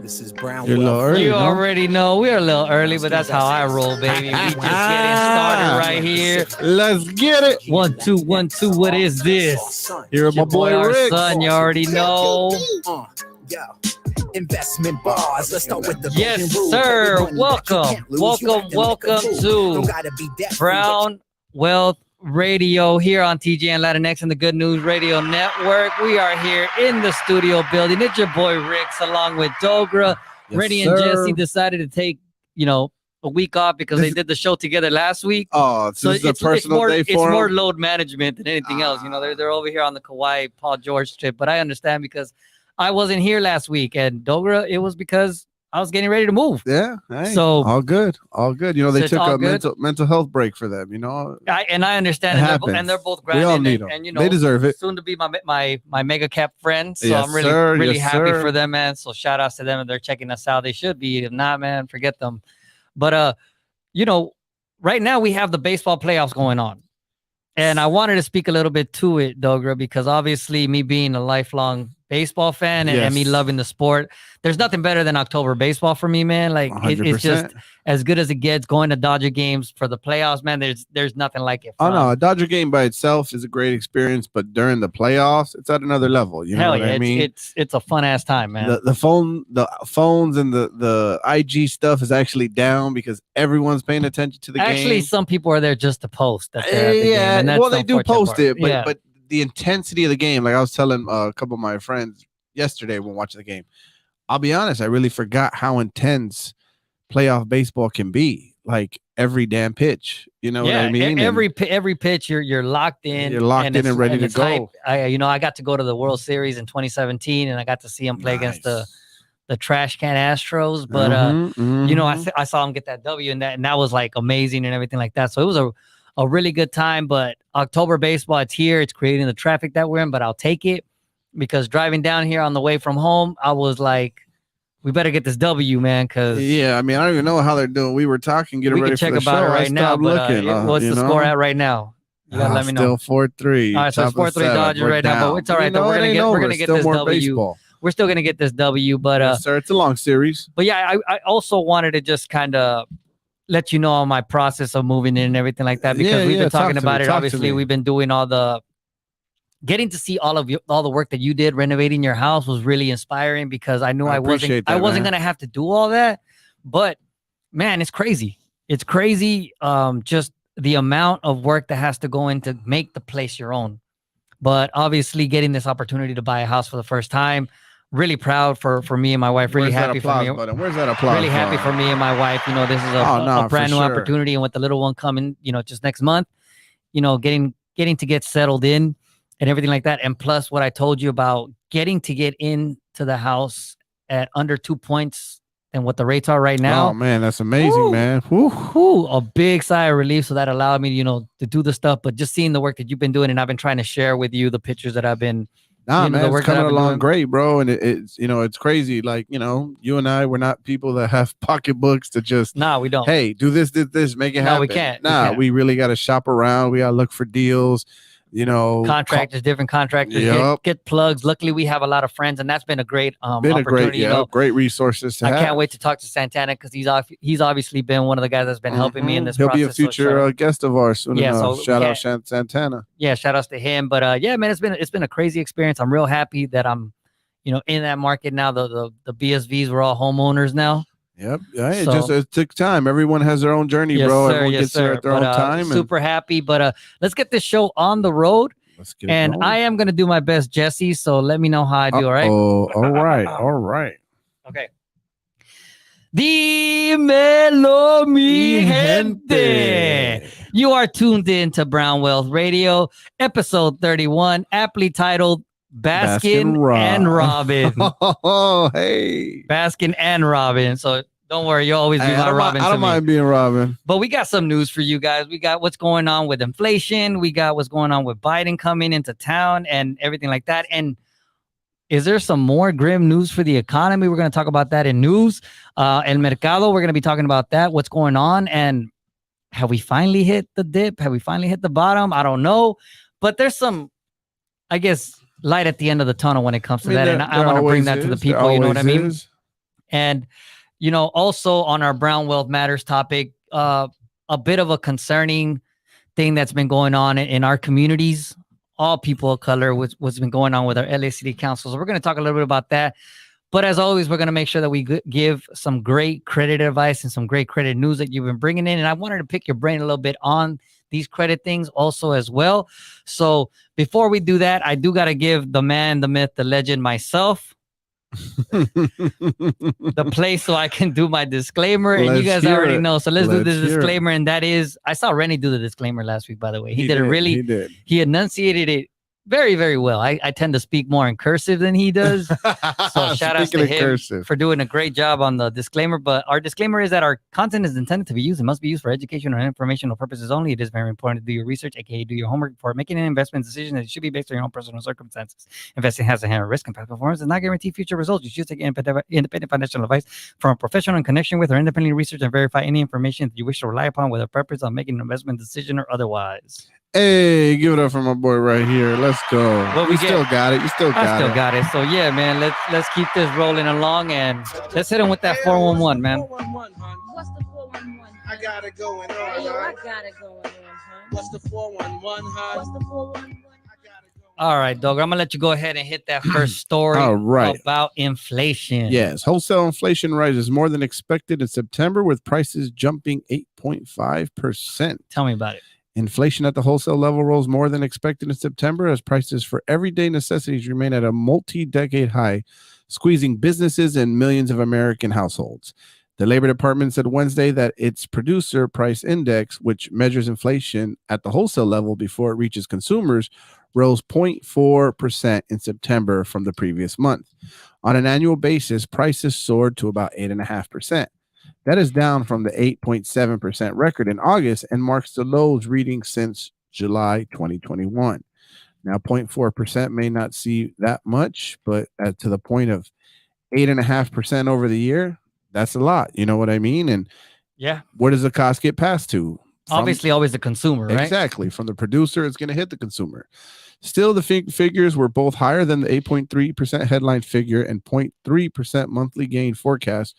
This is Brown. You're a little early, You no? already know we're a little early, but that's how I roll, baby. We just getting started right here. Let's get it. 1 2 1 2. What is this? Here, my Your boy our Rick. son. You already know. Investment bars. Let's start with the Yes, golden rule. sir. Every money that you Welcome, can't lose, you have welcome, to welcome make a move. to Don't gotta be debt-free, Brown Wealth Radio here on TGN Latinx and the Good News Radio Network. We are here in the studio building. It's your boy Ricks along with Dogra. Yes, Rennie and sir. Jesse decided to take, a week off because they did the show together last week. Oh, so this is a personal more, day it's for more him? load management than anything else. They're over here on the Kauai Paul George trip, but I understand because I wasn't here last week, and Dogra, it was because I was getting ready to move. Yeah. Hey, So- all good. All good. They It's took all a good. mental health break for them, I understand, It and happens. they're both We grinding, all need and them. They deserve it. soon to be my mega cap friends. So Yes, I'm really sir. really Yes, happy sir. for them, man. So shout outs to them, and they're checking us out. They should be. If not, man, forget them. But right now we have the baseball playoffs going on, and I wanted to speak a little bit to it, Dogra, because obviously me being a lifelong baseball fan and me Yes. loving the sport, there's nothing better than October baseball for me, man. Like it's just 100%. as good as it gets. Going to Dodger games for the playoffs, man. There's nothing like it. Oh from- no, a Dodger game by itself is a great experience, but during the playoffs, it's at another level. You know Hell what yeah, I mean? it's a fun ass time, man. The phones and the IG stuff is actually down because everyone's paying attention to the Actually, game. some people are there just to post that they're at the game, Yeah, and that's well, the they do unfortunate post part. it, but Yeah. but the intensity of the game, like I was telling a couple of my friends yesterday when watching the game, I'll be honest, I really forgot how intense playoff baseball can be. Like every damn pitch, you know what I mean? every pitch you're locked in. You're locked in it's- and ready to it's hype. go. I got to go to the World Series in 2017, and I got to see him play against the trash can Astros. But I saw him get that W, and that was like amazing and everything like that. So it was a really good time. But October baseball, it's here. It's creating the traffic that we're in, but I'll take it because driving down here on the way from home, I was like, we better get this W, man, because Yeah, I mean, I don't even know how they're doing. We were talking, getting we ready can check for the about show. it right I now. stopped But looking. what's the score at right now? You gotta let me know. Still 4-3. All right, so it's 4-3 Dodgers right now, but it's all right, though. We're gonna get this W. Baseball. We're still gonna get this W, but Yes, sir, it's a long series. but yeah, I also wanted to just kind of let you know on my process of moving in and everything like that, because Yeah, we've yeah, been talk talking to about me, it. talk to Obviously, me. we've been doing getting to see all the work that you did renovating your house was really inspiring, because I knew I I wasn't appreciate that, man. gonna have to do all that. But man, it's crazy. It's crazy. Just the amount of work that has to go in to make the place your own. But obviously, getting this opportunity to buy a house for the first time, really proud for me and my wife. Really Where's that happy for applause me. button? Where's that applause? Really happy for button? me and my wife. This is Oh, no, a brand new for sure. opportunity, and with the little one coming, just next month, getting to get settled in and everything like that. And plus, what I told you about getting to get into the house at under 2 points than what the rates are right now. Oh man, that's amazing, Woo. man. Whew. Whew, a big sigh of relief. So that allowed me, to do the stuff. But just seeing the work that you've been doing, and I've been trying to share with you the pictures that I've been. Nah, the man, work it's that I've coming been along doing. great, bro. And it's it's crazy. Like you and I, we're not people that have pocketbooks to just Nah, we don't. hey, do this, make it happen. No, we can't. We Nah, can't. we really got to shop around. We got to look for deals. Contractors, different contractors, Yup. get plugs. Luckily, we have a lot of friends, and that's been a great been a opportunity. great, great resources to I have. can't wait to talk to Santana, because he's obviously been one of the guys that's been helping me in this He'll process. be a future guest of ours soon Yeah, enough. so Shout we out Santana. yeah, shout outs to him. But yeah, man, it's been a crazy experience. I'm real happy that I'm in that market now. The BSVs, we're all homeowners now. Yep. Yeah, So- it took time. Everyone has their own journey, Yes, bro. sir. Everyone Yes, gets there sir. at their But, own time. And super happy. But let's get this show on the road. let's get it And going. I am gonna do my best, Jesse. So let me know how I do. All right. Oh, all right. All right. Okay. Dímelo, mi gente. You are tuned in to Brown Wealth Radio, episode 31, aptly titled Baskin and Robbin. Oh, hey. Baskin and Robbin. So don't worry, you'll always be Hey, my Robin. I to don't me. mind being Robin. But we got some news for you guys. We got what's going on with inflation. We got what's going on with Biden coming into town and everything like that. And is there some more grim news for the economy? We're going to talk about that in news. El Mercado, we're going to be talking about that, what's going on. And have we finally hit the dip? Have we finally hit the bottom? I don't know. But there's some, I guess, light at the end of the tunnel when it comes to that. And I want to bring that to the people. You know what I mean? And, also on our Brown Wealth Matters topic, a bit of a concerning thing that's been going on in our communities, all people of color, what's been going on with our LA City Council. So we're going to talk a little bit about that. But as always, we're going to make sure that we give some great credit advice and some great credit news that you've been bringing in. And I wanted to pick your brain a little bit on these credit things also as well. So before we do that, I do got to give the man, the myth, the legend, myself, the place so I can do my disclaimer. And you guys already know. So let's do this disclaimer. And that is, I saw Rennie do the disclaimer last week, by the way. He did. He enunciated it very, very well. I tend to speak more in cursive than he does. So shout out to him for doing a great job on the disclaimer. But our disclaimer is that our content is intended to be used and must be used for educational and informational purposes only. It is very important to do your research, aka do your homework before making an investment decision. It should be based on your own personal circumstances. Investing has a inherent risk and past performance does not guarantee future results. You should take independent financial advice from a professional in connection with or independently research and verify any information that you wish to rely upon with a purpose on making an investment decision or otherwise. Hey, give it up for my boy right here. Let's go. Well, you still got it. I still got it. So yeah, man, let's keep this rolling along and let's hit him with that 411, man. 411, hon. What's the 411? I got it going on. Hey, I got it going on, hon. What's the 411, hon? What's the 411? All right, dog. I'm gonna let you go ahead and hit that first story. All right. About inflation. Yes, wholesale inflation rises more than expected in September, with prices jumping 8.5%. Tell me about it. Inflation at the wholesale level rose more than expected in September as prices for everyday necessities remain at a multi-decade high, squeezing businesses and millions of American households. The Labor Department said Wednesday that its producer price index, which measures inflation at the wholesale level before it reaches consumers, rose 0.4% in September from the previous month. On an annual basis, prices soared to about 8.5%. That is down from the 8.7% record in August and marks the lowest reading since July 2021. Now, 0.4% may not seem that much, but to the point of 8.5% over the year, that's a lot. You know what I mean? And yeah, where does the cost get passed to? Obviously, always the consumer, right? Exactly. From the producer, it's going to hit the consumer. Still, the figures were both higher than the 8.3% headline figure and 0.3% monthly gain forecast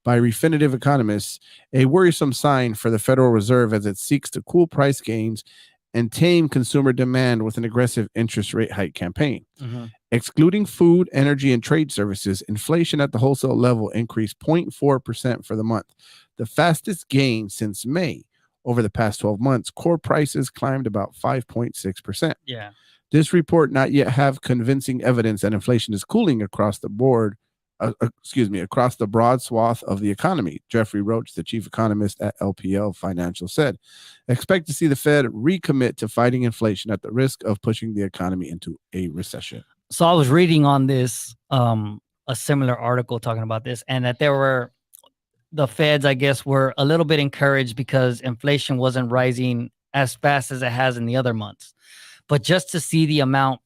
by Refinitiv economists, a worrisome sign for the Federal Reserve as it seeks to cool price gains and tame consumer demand with an aggressive interest rate hike campaign. Mm-hmm. Excluding food, energy, and trade services, inflation at the wholesale level increased 0.4% for the month, the fastest gain since May. Over the past 12 months, core prices climbed about 5.6%. Yeah. This report not yet have convincing evidence that inflation is cooling across the board. Across the broad swath of the economy. Jeffrey Roach, the chief economist at LPL Financial, said, expect to see the Fed recommit to fighting inflation at the risk of pushing the economy into a recession. So I was reading on this, a similar article talking about this, and that the Feds, I guess, were a little bit encouraged because inflation wasn't rising as fast as it has in the other months. But just to see the amount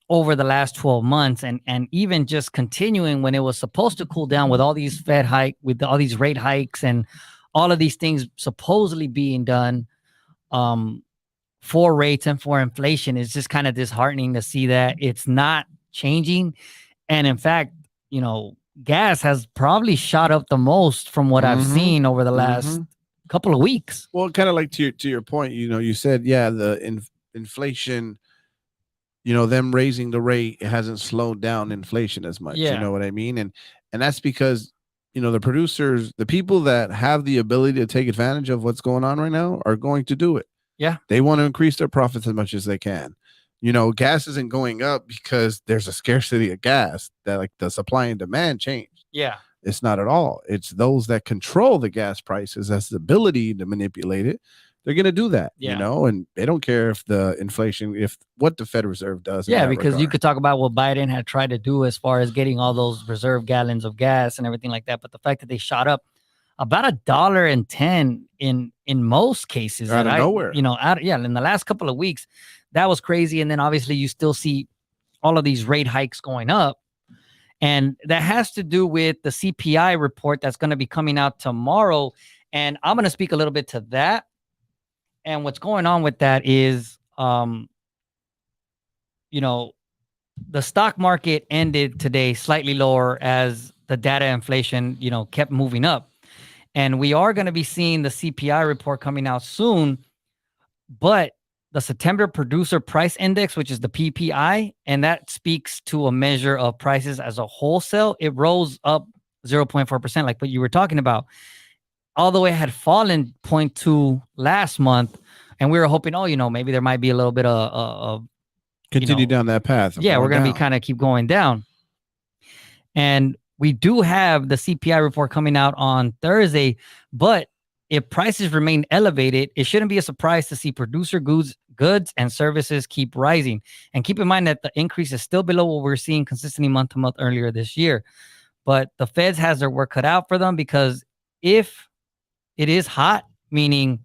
over the last 12 months and even just continuing when it was supposed to cool down with all these with all these rate hikes and all of these things supposedly being done for rates and for inflation, is just kind of disheartening to see that it's not changing. And in fact, gas has probably shot up the most from what I've seen over the last couple of weeks. Well, kind of like to your point, you said, yeah, the inflation, them raising the rate, it hasn't slowed down inflation as much. Yeah. You know what I mean? And that's because, the producers, the people that have the ability to take advantage of what's going on right now are going to do it. Yeah. They want to increase their profits as much as they can. Gas isn't going up because there's a scarcity of gas, that like the supply and demand changed. Yeah. It's not at all. It's those that control the gas prices, has the ability to manipulate it. They're going to do that, and they don't care if the inflation, if what the Federal Reserve does. Yeah, because you could talk about what Biden had tried to do as far as getting all those reserve gallons of gas and everything like that. But the fact that they shot up about $1.10 in most cases out of nowhere, in the last couple of weeks, that was crazy. And then obviously you still see all of these rate hikes going up. And that has to do with the CPI report that's going to be coming out tomorrow. And I'm going to speak a little bit to that. And what's going on with that is, the stock market ended today slightly lower as the data inflation, kept moving up. And we are going to be seeing the CPI report coming out soon, but the September Producer Price Index, which is the PPI, and that speaks to a measure of prices as a wholesale, it rose up 0.4%, like what you were talking about. Although it had fallen 0.2 last month, and we were hoping, maybe there might be a little bit of continue down that path. Yeah, we're going to be kind of keep going down. And we do have the CPI report coming out on Thursday, but if prices remain elevated, it shouldn't be a surprise to see producer goods and services keep rising. And keep in mind that the increase is still below what we're seeing consistently month to month earlier this year. But the Feds has their work cut out for them, because if it is hot, meaning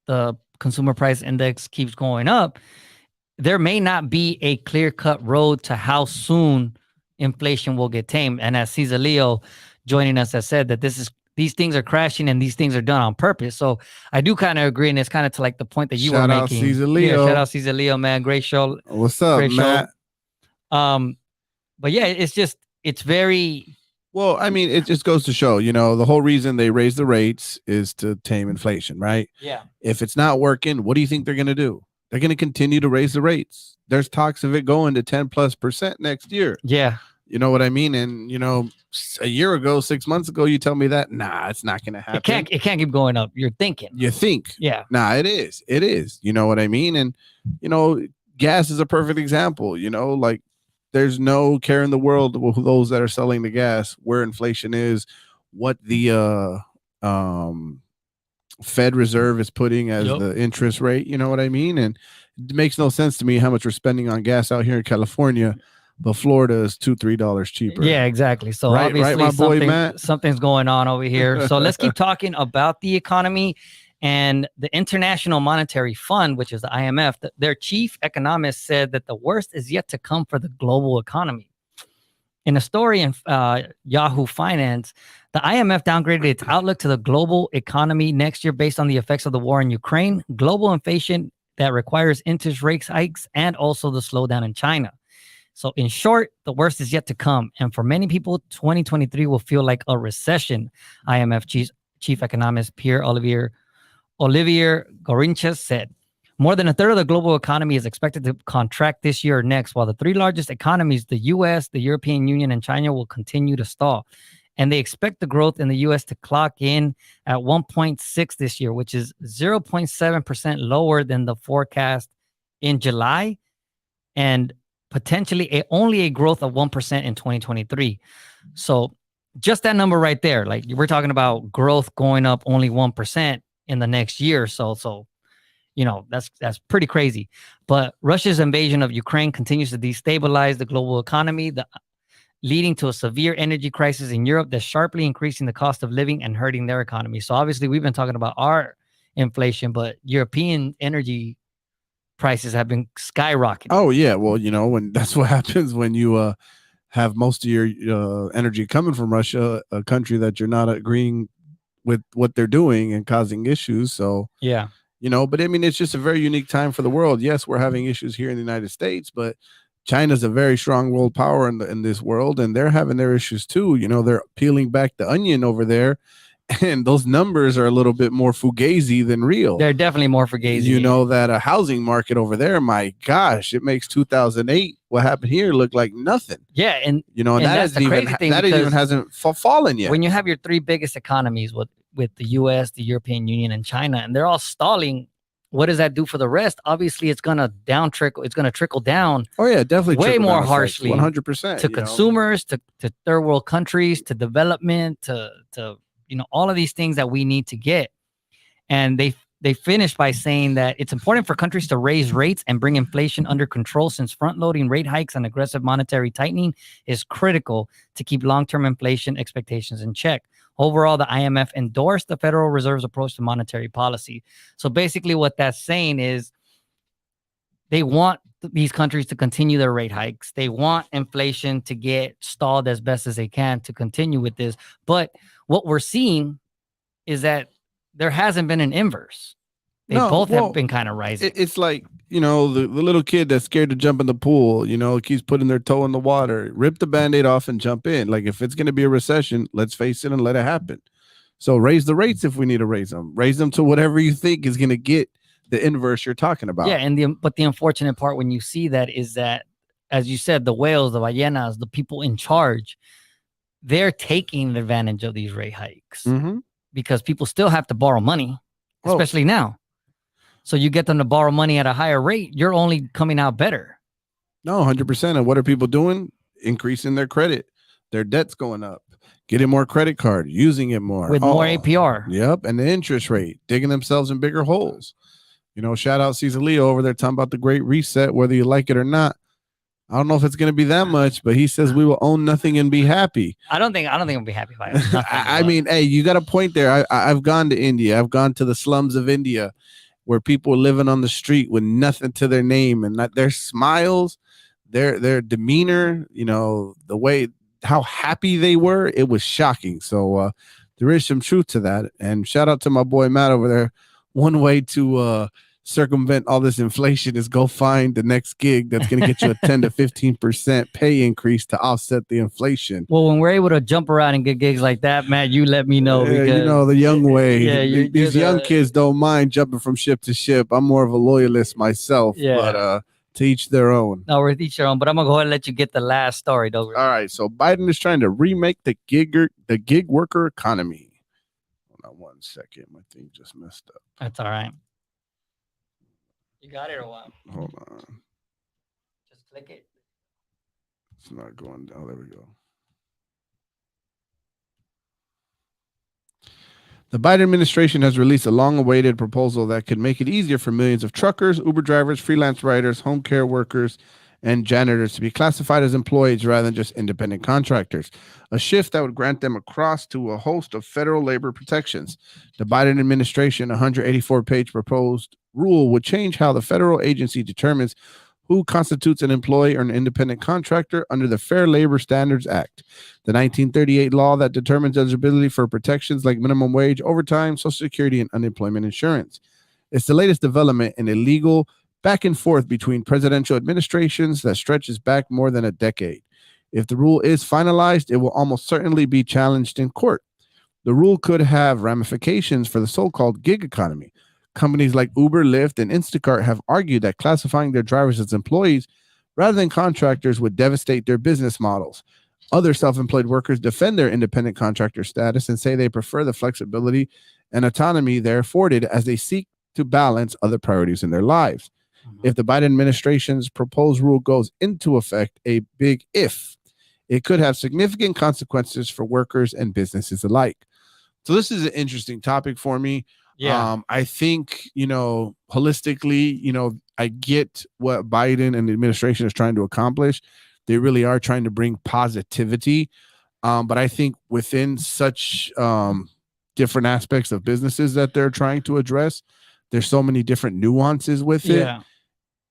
the consumer price index keeps going up, there may not be a clear-cut road to how soon inflation will get tamed. And as Cesar Leo joining us has said, that these things are crashing and these things are done on purpose. So I do kind of agree, and it's kind of to like the point that you were making. Shout out Cesar Leo. Yeah, shout out Cesar Leo, man. Great show. What's up, Great Matt? Show. But yeah, it's very... Well, I mean, it just goes to show, the whole reason they raise the rates is to tame inflation, right? Yeah. If it's not working, what do you think they're going to do? They're going to continue to raise the rates. There's talks of it going to 10+% next year. Yeah. You know what I mean? And, a year ago, 6 months ago, you tell me that, nah, it's not going to happen. It can't keep going up. You're thinking. You think. Yeah. Nah, it is. It is. You know what I mean? And, gas is a perfect example, like there's no care in the world with those that are selling the gas, where inflation is, what the Fed Reserve is putting as the interest rate. You know what I mean? And it makes no sense to me how much we're spending on gas out here in California, but Florida is $2-3 cheaper. Yeah, exactly. So right, obviously my boy, Matt? something's going on over here. So let's keep talking about the economy. And the International Monetary Fund, which is the IMF, their chief economist said that the worst is yet to come for the global economy. In a story in Yahoo Finance, the IMF downgraded its outlook to the global economy next year based on the effects of the war in Ukraine, global inflation that requires interest rate hikes, and also the slowdown in China. So in short, the worst is yet to come. And for many people, 2023 will feel like a recession, IMF chief economist Pierre-Olivier Gorinches said. More than a third of the global economy is expected to contract this year or next, while the three largest economies, the U.S., the European Union, and China, will continue to stall. And they expect the growth in the U.S. to clock in at 1.6 this year, which is 0.7% lower than the forecast in July, and potentially only a growth of 1% in 2023. So just that number right there, like we're talking about growth going up only 1% in the next year or so. So, that's pretty crazy. But Russia's invasion of Ukraine continues to destabilize the global economy, leading to a severe energy crisis in Europe that's sharply increasing the cost of living and hurting their economy. So obviously we've been talking about our inflation, but European energy prices have been skyrocketing. Oh yeah. Well, when that's what happens when you have most of your energy coming from Russia, a country that you're not agreeing with what they're doing and causing issues. So yeah, but I mean, it's just a very unique time for the world. Yes, we're having issues here in the United States, but China's a very strong world power in this world, and they're having their issues too. They're peeling back the onion over there, and those numbers are a little bit more fugazi than real. They're definitely more fugazi. That a housing market over there, my gosh, it makes 2008 what happened here look like nothing. Yeah, and and that's the crazy thing, that even hasn't fallen yet. When you have your three biggest economies with the U.S., the European Union, and China, and they're all stalling, what does that do for the rest? Obviously, it's gonna trickle down. Oh yeah, definitely way more harshly, 100% to consumers, to third world countries, to development, to all of these things that we need to get. And they finished by saying that it's important for countries to raise rates and bring inflation under control, since front-loading rate hikes and aggressive monetary tightening is critical to keep long-term inflation expectations in check. Overall, the IMF endorsed the Federal Reserve's approach to monetary policy. So basically what that's saying is they want these countries to continue their rate hikes. They want inflation to get stalled as best as they can to continue with this. But what we're seeing is that there hasn't been an inverse. They both have been kind of rising. It's like the little kid that's scared to jump in the pool, keeps putting their toe in the water. Rip the Band-Aid off and jump in. Like, if it's going to be a recession, let's face it and let it happen. So raise the rates if we need to raise them. Raise them to whatever you think is going to get the inverse you're talking about. Yeah, and but the unfortunate part when you see that is that, as you said, the whales, the ballenas, the people in charge, they're taking advantage of these rate hikes because people still have to borrow money, especially now. So you get them to borrow money at a higher rate, you're only coming out better. No, 100%. And what are people doing? Increasing their credit. Their debt's going up. Getting more credit card, using it more. With more APR. Yep. And the interest rate, digging themselves in bigger holes. Shout out Cesar Leo over there talking about the Great Reset, whether you like it or not. I don't know if it's going to be that much, but he says we will own nothing and be happy. I don't think I'll be happy about it. I mean, hey, you got a point there. I've gone to India. I've gone to the slums of India where people are living on the street with nothing to their name, and not their smiles, their demeanor, the way, how happy they were. It was shocking. So there is some truth to that. And shout out to my boy Matt over there. One way to circumvent all this inflation is go find the next gig that's going to get you a 10 to 15% pay increase to offset the inflation. Well, when we're able to jump around and get gigs like that, Matt, you let me know. Because, the young way. Yeah, these young kids don't mind jumping from ship to ship. I'm more of a loyalist myself, but to each their own. No, we're each their own. But I'm gonna go ahead and let you get the last story, though. All right. So Biden is trying to remake the gig worker economy. Hold on 1 second. My thing just messed up. That's all right. You got it or what? Hold on. Just click it. It's not going down. Oh, there we go. The Biden administration has released a long-awaited proposal that could make it easier for millions of truckers, Uber drivers, freelance writers, home care workers, and janitors to be classified as employees rather than just independent contractors, a shift that would grant them across to a host of federal labor protections. The Biden administration 184-page proposed rule would change how the federal agency determines who constitutes an employee or an independent contractor under the Fair Labor Standards Act, the 1938 law that determines eligibility for protections like minimum wage, overtime, Social Security, and unemployment insurance. It's the latest development in a legal back and forth between presidential administrations that stretches back more than a decade. If the rule is finalized, it will almost certainly be challenged in court. The rule could have ramifications for the so-called gig economy. Companies like Uber, Lyft, and Instacart have argued that classifying their drivers as employees rather than contractors would devastate their business models. Other self-employed workers defend their independent contractor status and say they prefer the flexibility and autonomy they're afforded as they seek to balance other priorities in their lives. If the Biden administration's proposed rule goes into effect, a big if, it could have significant consequences for workers and businesses alike. So this is an interesting topic for me. Yeah. I think, holistically, I get what Biden and the administration is trying to accomplish. They really are trying to bring positivity. But I think within such different aspects of businesses that they're trying to address, there's so many different nuances with it. Yeah.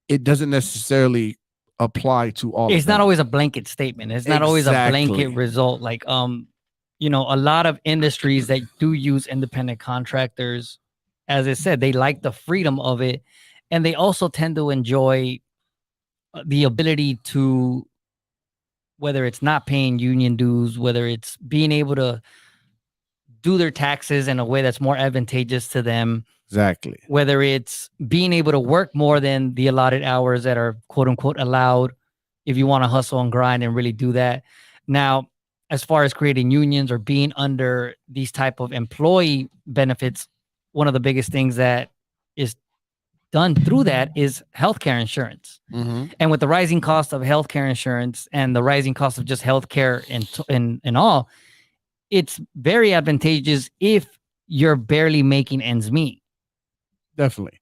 It doesn't necessarily apply to all. It's not always a blanket statement. It's not always a blanket result. Like, a lot of industries that do use independent contractors, as I said, they like the freedom of it. And they also tend to enjoy the ability to, whether it's not paying union dues, whether it's being able to do their taxes in a way that's more advantageous to them. Exactly. Whether it's being able to work more than the allotted hours that are quote unquote allowed if you want to hustle and grind and really do that. Now, as far as creating unions or being under these type of employee benefits, one of the biggest things that is done through that is healthcare insurance. Mm-hmm. And with the rising cost of healthcare insurance and the rising cost of just healthcare and all, it's very advantageous if you're barely making ends meet. Definitely.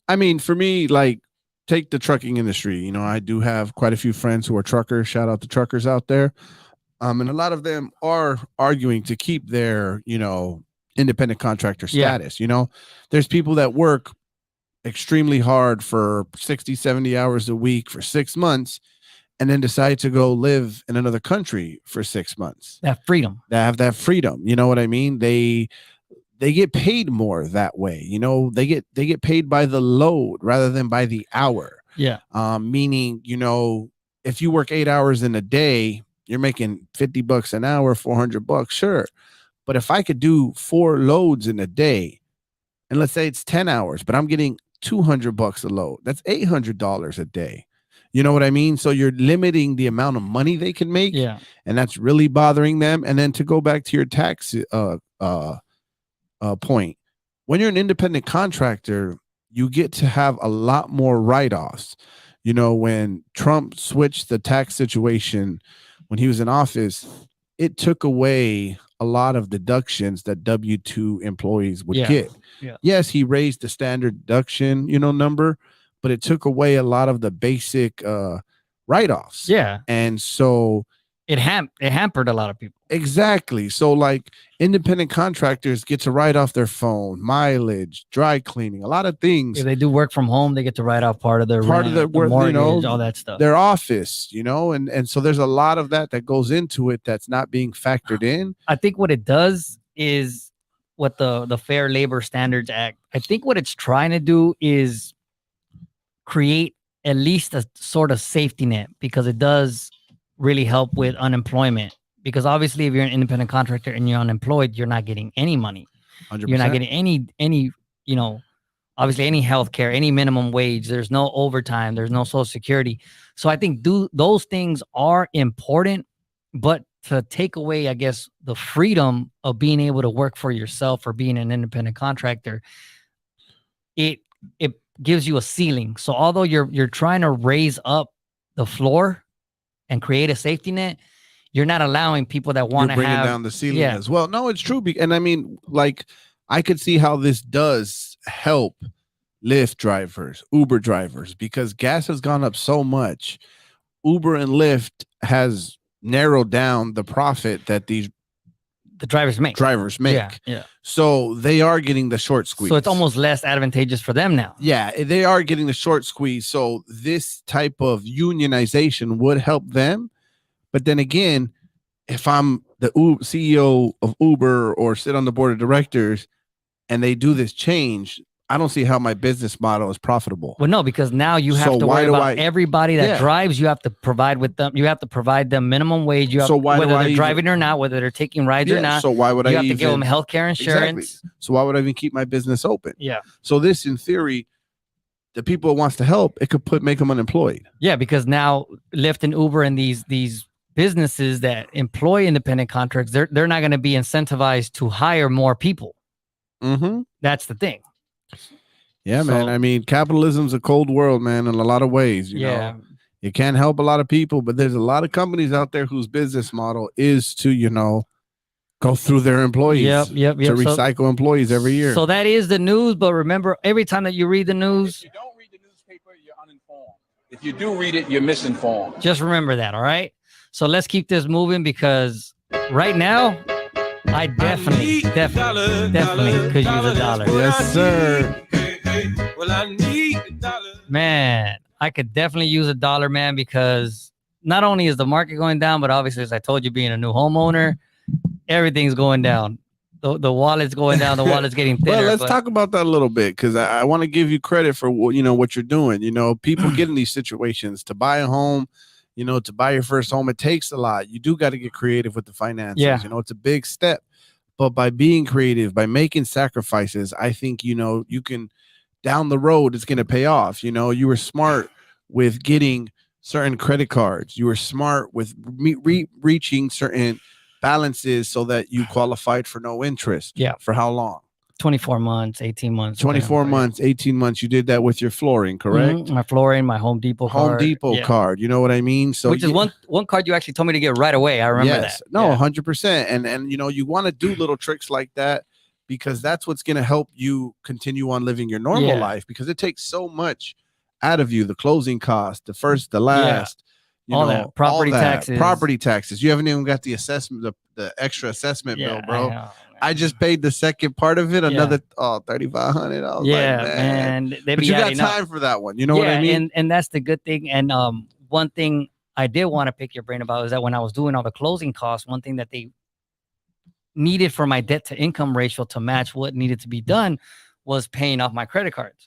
I mean, for me, like, take the trucking industry. I do have quite a few friends who are truckers. Shout out to truckers out there. And a lot of them are arguing to keep their, independent contractor status. There's people that work extremely hard for 60, 70 hours a week for 6 months and then decide to go live in another country for 6 months. That freedom. They have that freedom. You know what I mean? They they get paid more that way. You know, they get paid by the load rather than by the hour. Yeah. Meaning, you know, if you work 8 hours in a day, you're making $50 an hour, $400, sure. But if I could do 4 loads in a day, and let's say it's 10 hours, but I'm getting $200 a load, that's $800 a day. You know what I mean? So you're limiting the amount of money they can make. Yeah. And that's really bothering them. And then to go back to your tax point, when you're an independent contractor, you get to have a lot more write-offs. You know, when Trump switched the tax situation when he was in office, it took away a lot of deductions that W-2 employees would get. Yeah. Yes, he raised the standard deduction, you know, number, but it took away a lot of the basic write-offs. Yeah. And so it hampered a lot of people. Exactly. So like independent contractors get to write off their phone, mileage, dry cleaning, a lot of things. If they do work from home, they get to write off part of their rent, the mortgage, you know, all that stuff. Their office, you know, and so there's a lot of that goes into it that's not being factored in. I think what it does is what the Fair Labor Standards Act, I think what it's trying to do is create at least a sort of safety net, because it does really help with unemployment. Because obviously, if you're an independent contractor and you're unemployed, you're not getting any money. 100%. You're not getting any, you know, obviously any health care, any minimum wage. There's no overtime. There's no Social Security. So I think those things are important, but to take away, I guess, the freedom of being able to work for yourself or being an independent contractor, it gives you a ceiling. So although you're trying to raise up the floor and create a safety net, you're not allowing people that want to bring have down the ceiling as well. No, it's true. And I mean, like, I could see how this does help Lyft drivers, Uber drivers, because gas has gone up so much. Uber and Lyft has narrowed down the profit that the drivers make. Yeah. So they are getting the short squeeze. So it's almost less advantageous for them now. Yeah, they are getting the short squeeze. So this type of unionization would help them. But then again, if I'm the CEO of Uber or sit on the board of directors and they do this change, I don't see how my business model is profitable. Well, no, because now you have to worry about everybody that drives. You have to provide with them. You have to provide them minimum wage. You have whether they're driving or not, whether they're taking rides or not. So why would you have to give them healthcare insurance? Exactly. So why would I even keep my business open? Yeah. So this, in theory, the people it wants to help, it could make them unemployed. Yeah, because now Lyft and Uber and these businesses that employ independent contractors, they're not going to be incentivized to hire more people. Mm-hmm. That's the thing. Yeah, man. I mean, capitalism's a cold world, man, in a lot of ways. You know, it can't help a lot of people, but there's a lot of companies out there whose business model is to, you know, go through their employees. Yep. To recycle employees every year. So that is the news. But remember, every time that you read the news, if you don't read the newspaper, you're uninformed. If you do read it, you're misinformed. Just remember that. All right. So let's keep this moving, because right now, I definitely could use a dollar. Yes, sir. Well, I need a dollar. Man, I could definitely use a dollar, man, because not only is the market going down, but obviously, as I told you, being a new homeowner, everything's going down. The wallet's going down. The wallet's getting thinner. Well, let's talk about that a little bit, because I want to give you credit for what you're doing. You know, people get in these situations to buy a home. You know, to buy your first home, it takes a lot. You do got to get creative with the finances. Yeah. You know, it's a big step. But by being creative, by making sacrifices, I think, you know, you can, down the road, it's going to pay off. You know, you were smart with getting certain credit cards. You were smart with reaching certain balances so that you qualified for no interest. Yeah. For how long? 24 months, 18 months. 24 months, 18 months. You did that with your flooring, correct? Mm-hmm. My flooring, my Home Depot card. You know what I mean? So which is one card you actually told me to get right away. I remember that. No, 100%. And you know, you want to do little tricks like that, because that's what's going to help you continue on living your normal life, because it takes so much out of you. The closing cost, the first, the last, that property taxes. You haven't even got the assessment, the extra assessment bill, bro. I just paid the second part of it, another $3,500. Yeah, man. But you got time for that one. You know what I mean? And that's the good thing. And one thing I did want to pick your brain about is that when I was doing all the closing costs, one thing that needed for my debt to income ratio to match what needed to be done was paying off my credit cards.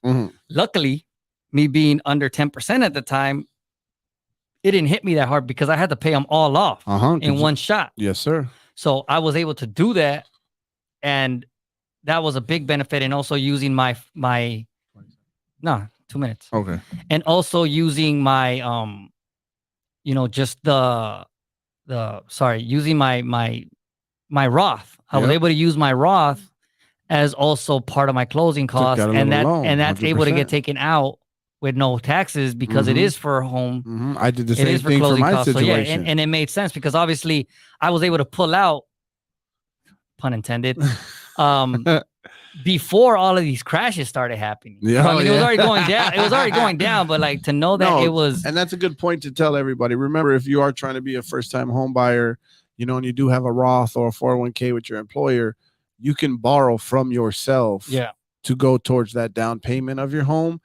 Luckily, me being under 10% at the time, it didn't hit me that hard because I had to pay them all off in one shot. Yes, sir. So I was able to do that, and that was a big benefit. And also using my 2 minutes. Okay. And also using my just using my Roth. I was able to use my Roth as also part of my closing costs, and that's able to get taken out with no taxes because it is for home. I did the same thing for my situation. So yeah, and it made sense because obviously I was able to pull out, pun intended, before all of these crashes started happening. Yeah, so, I mean, it was already going down. It was already going down, but like to know that it was. And that's a good point to tell everybody. Remember, if you are trying to be a first-time home buyer, and you do have a Roth or a 401k with your employer, you can borrow from yourself to go towards that down payment of your home.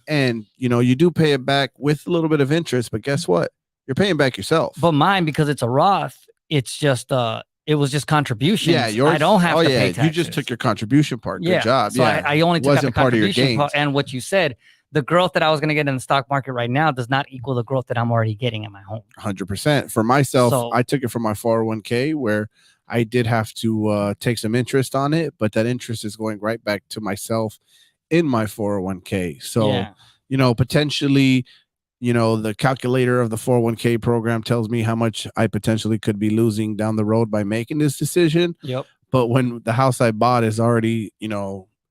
And, you do pay it back with a little bit of interest, but guess what? You're paying back yourself. But mine, because it's a Roth, it's just it was just contributions. Yeah, yours. I don't have to pay taxes. You just took your contribution part. Good job. So I only took the contribution part. And what you said, the growth that I was going to get in the stock market right now does not equal the growth that I'm already getting in my home. 100%. For myself, I took it from my 401k where I did have to take some interest on it, but that interest is going right back to myself in my 401k. So, potentially, the calculator of the 401k program tells me how much I potentially could be losing down the road by making this decision. Yep. But when the house I bought is already,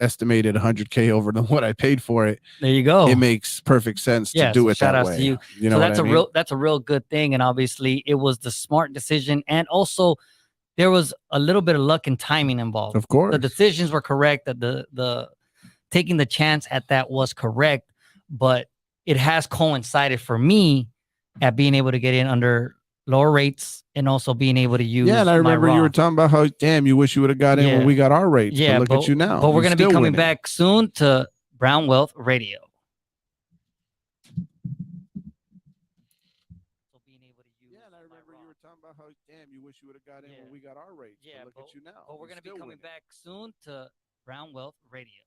estimated 100k over than what I paid for it, there you go. It makes perfect sense to do it shout that out way. To you. You know, so that's a real good thing, and obviously it was the smart decision, and also there was a little bit of luck and timing involved. Of course, the decisions were correct. That the taking the chance at that was correct, but it has coincided for me at being able to get in under lower rates and also being able to use. Yeah, and I remember you were talking about how, damn, you wish you would have got in when we got our rates. Yeah, but look at you now. But we're going to be coming back soon to Brown Wealth Radio. So being able to use. Yeah, and I remember you were talking about how, damn, you wish you would have got in when we got our rates. Yeah, but look at you now. But we're going to be coming back soon to Brown Wealth Radio.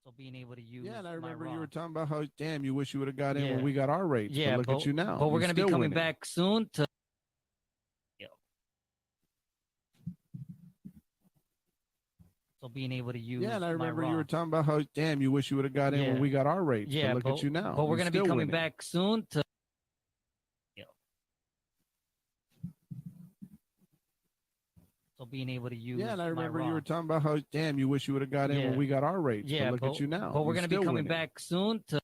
So being able to use. Yeah, and I remember you were talking about how, damn, you wish you would have got in when we got our rates. Yeah, but look at you now. But we're going to be coming back soon to. So being able to use. Yeah, and I remember you were talking about how, damn, you wish you would have got in when we got our rates. Yeah, but look at you now. But we're going to be coming back soon to. So being able to use. Yeah, and I remember you were talking about how, damn, you wish you would have got in when we got our rates. Yeah, but look at you now. But we're going to be coming back soon to.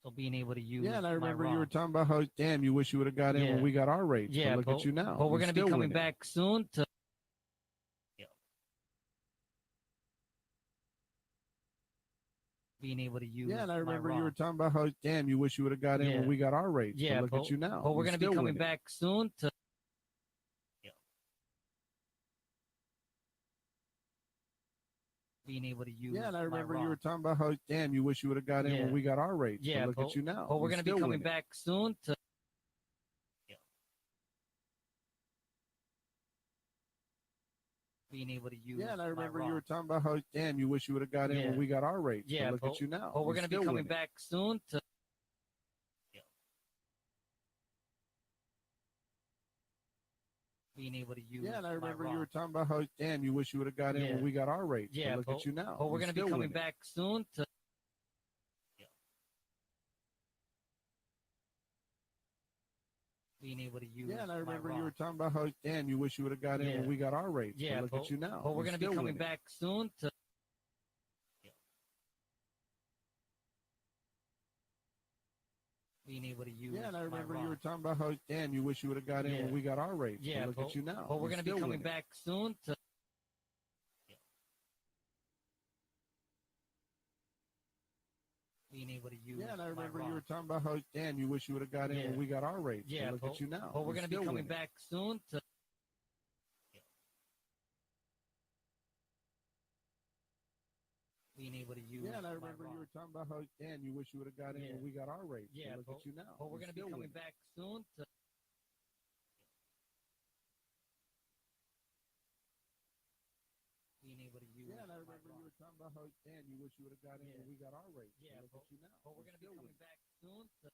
So being able to use. Yeah, and I remember you were talking about how, damn, you wish you would have got in when we got our rates. Yeah, but look at you now. But we're going to be coming back soon to. Being able to use. Yeah, and I remember you were talking about how, damn, you wish you would have got in when we got our rates. Yeah, but look at you now. But we're going to be coming back soon to. Being able to use. Yeah, and I remember you were talking about how, damn, you wish you would have got in when we got our rates. Yeah, but look at you now. But we're going to be coming back soon to. Being able to use. Yeah, and I remember you were talking about how, damn, you wish you would have got in when we got our rates. Yeah, but look at you now. But we're going to be coming back soon to. Being able to use. Yeah, and I remember you were talking about how, damn, you wish you would have got in when we got our rates. Yeah, but look at you now. But we're going to be coming back soon to. Being able to use. Yeah, and I remember you were talking about how, damn, you wish you would have got in when we got our rates. Yeah, but look at you now. But we're going to be coming back soon to. Being able to use. Yeah, and I remember you were talking about how, damn, you wish you would have got in when we got our rates. Yeah, but look at you now. But we're going to be coming back soon to. Being able to use. Yeah, and I remember you were talking about how, damn, you wish you would have got in when we got our rates. Yeah, but look at you now. But we're going to be coming back soon to. being able to use. Yeah, and I my remember you raw. were talking about how, damn, you wish you would have got in Yeah. when we got our rates. Yeah, Look at you now. But we're You're gonna be still coming winning. back soon to being able to use. Yeah, and I my remember raw. you were talking about how, damn, you wish you would have got in Yeah. when we got our rates. Yeah, Look at you now. but we're You're gonna be still coming winning. back soon to.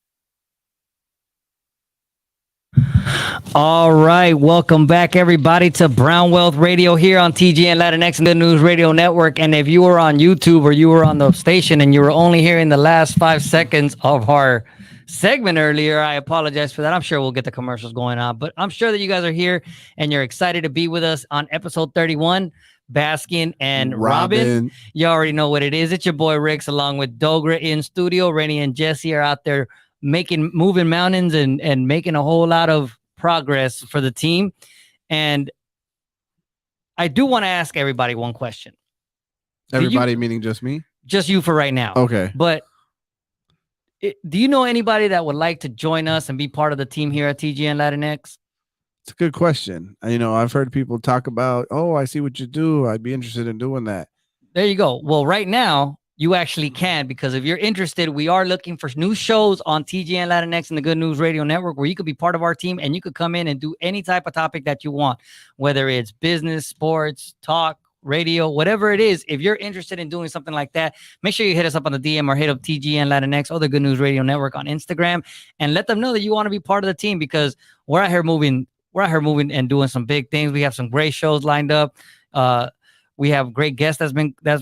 All right, welcome back, everybody, to Brown Wealth Radio here on TGN Latinx and Good News Radio Network. And if you were on YouTube or you were on the station and you were only hearing the last 5 seconds of our segment earlier, I apologize for that. I'm sure we'll get the commercials going on, but I'm sure that you guys are here and you're excited to be with us on episode 31. Baskin and Robbin. You already know what it is. It's your boy Rix along with Dogra in studio. Rennie and Jesse are out there moving mountains and making a whole lot of progress for the team. And I do want to ask everybody one question. Everybody, meaning just me? Just you for right now. Okay. But do you know anybody that would like to join us and be part of the team here at TGN Latinx? It's a good question. You know, I've heard people talk about, oh, I see what you do. I'd be interested in doing that. There you go. Well, right now, you actually can, because if you're interested, we are looking for new shows on TGN Latinx and the Good News Radio Network where you could be part of our team and you could come in and do any type of topic that you want, whether it's business, sports, talk, radio, whatever it is. If you're interested in doing something like that, make sure you hit us up on the DM or hit up TGN Latinx or the Good News Radio Network on Instagram and let them know that you want to be part of the team, because we're out here moving and doing some big things. We have some great shows lined up. We have great guests that's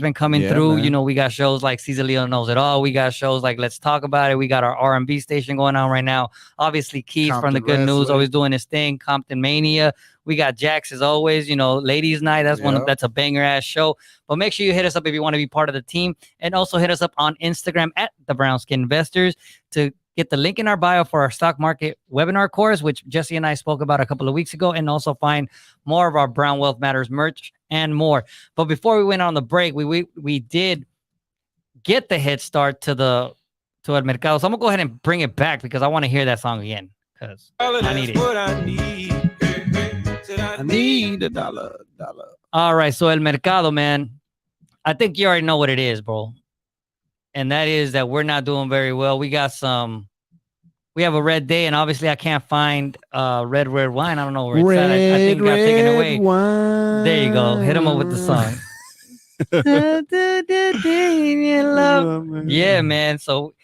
been coming through. Man. You know, we got shows like Cesar Leo Knows It All. We got shows like Let's Talk About It. We got our R&B station going on right now. Obviously, Keith from the Good News, always doing his thing. Compton Mania. We got Jax as always. You know, Ladies Night. That's a banger ass show. But make sure you hit us up if you want to be part of the team, and also hit us up on Instagram at the Brown Skin Investors to get the link in our bio for our stock market webinar course, which Jesse and I spoke about a couple of weeks ago, and also find more of our Brown Wealth Matters merch and more. But before we went on the break, we did get the head start to El Mercado. So I'm gonna go ahead and bring it back because I want to hear that song again, because I need it. I need a dollar. All right, so El Mercado, man, I think you already know what it is, bro. And that is that we're not doing very well. We have a red day, and obviously I can't find red wine. I don't know where it's at. I think it got taken away. Wine. There you go. Hit him up with the song. Yeah, man. So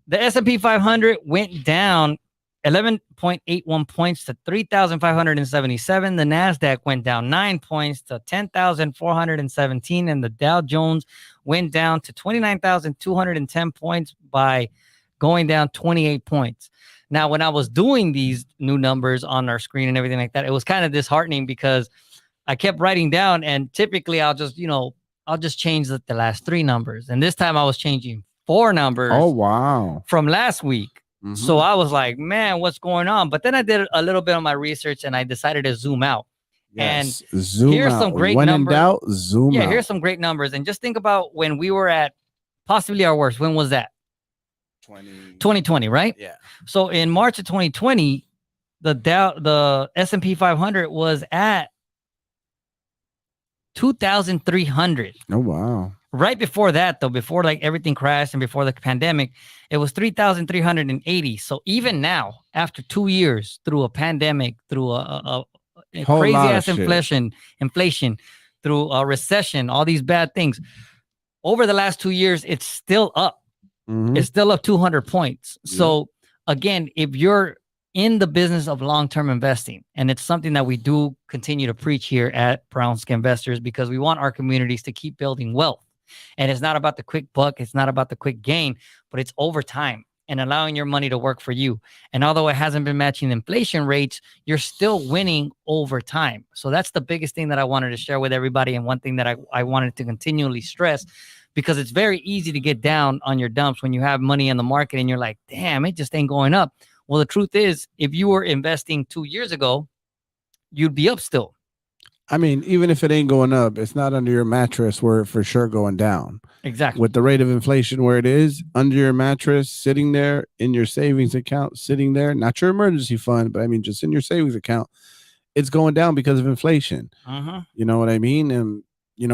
the S&P 500 went down 11.81 points to 3,577. The NASDAQ went down 9 points to 10,417. And the Dow Jones went down to 29,210 points by going down 28 points. Now, when I was doing these new numbers on our screen and everything like that, it was kind of disheartening because I kept writing down, and typically I'll just change the last 3 numbers. And this time I was changing 4 numbers. Oh, wow. From last week. Mm-hmm. So I was like, man, what's going on? But then I did a little bit of my research and I decided to zoom out. Yes. And zoom here's out. some great when numbers. In doubt, zoom out. Yeah, here's some great numbers. And just think about when we were at possibly our worst. When was that? 2020, right? Yeah. So in March of 2020, the S&P 500 was at 2,300. Oh, wow. Right before that, though, before like everything crashed and before the pandemic, it was 3,380. So even now, after 2 years through a pandemic, through a crazy ass inflation, through a recession, all these bad things, over the last 2 years, it's still up. Mm-hmm. It's still up 200 points. Yeah. So again, if you're in the business of long-term investing, and it's something that we do continue to preach here at Brown Skin Investors, because we want our communities to keep building wealth. And it's not about the quick buck. It's not about the quick gain, but it's over time and allowing your money to work for you. And although it hasn't been matching inflation rates, you're still winning over time. So that's the biggest thing that I wanted to share with everybody. And one thing that I wanted to continually stress, because it's very easy to get down on your dumps when you have money in the market and you're like, damn, it just ain't going up. Well, the truth is, if you were investing 2 years ago, you'd be up still. I mean, even if it ain't going up, it's not under your mattress where it for sure going down. Exactly. With the rate of inflation where it is, under your mattress, sitting there in your savings account, sitting there, not your emergency fund, but I mean, just in your savings account, it's going down because of inflation. Uh-huh. You know what I mean? And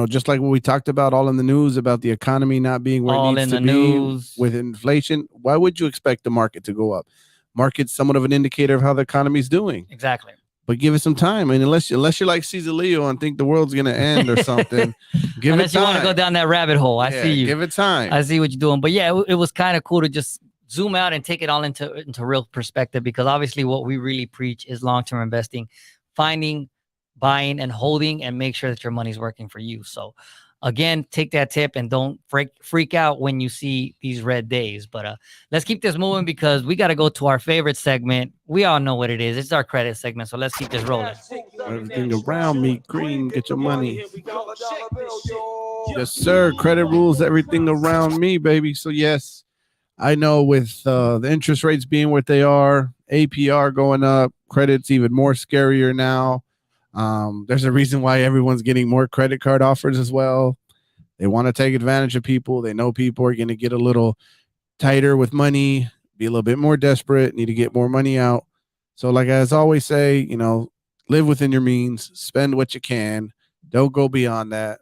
just like what we talked about all in the news about the economy not being where All it needs in to the be news. with inflation, why would you expect the market to go up? Market's somewhat of an indicator of how the economy's doing. Exactly. But give it some time. I mean, unless you're like Caesar Leo and think the world's gonna end or something, give Unless it you time. want to go down that rabbit hole. I see you. Give it time. I see what you're doing. But yeah, it was kind of cool to just zoom out and take it all into real perspective, because obviously what we really preach is long-term investing, finding, buying, and holding, and make sure that your money's working for you. So again, take that tip and don't freak out when you see these red days. But let's keep this moving, because we got to go to our favorite segment. We all know what it is. It's our credit segment. So let's keep this rolling. Everything around me green. Get your money. Yes, sir. Credit rules everything around me, baby. So yes, I know with the interest rates being what they are, APR going up, credit's even more scarier now. There's a reason why everyone's getting more credit card offers as well. They want to take advantage of people. They know people are going to get a little tighter with money, be a little bit more desperate, need to get more money out. So like I always say, live within your means, spend what you can. Don't go beyond that.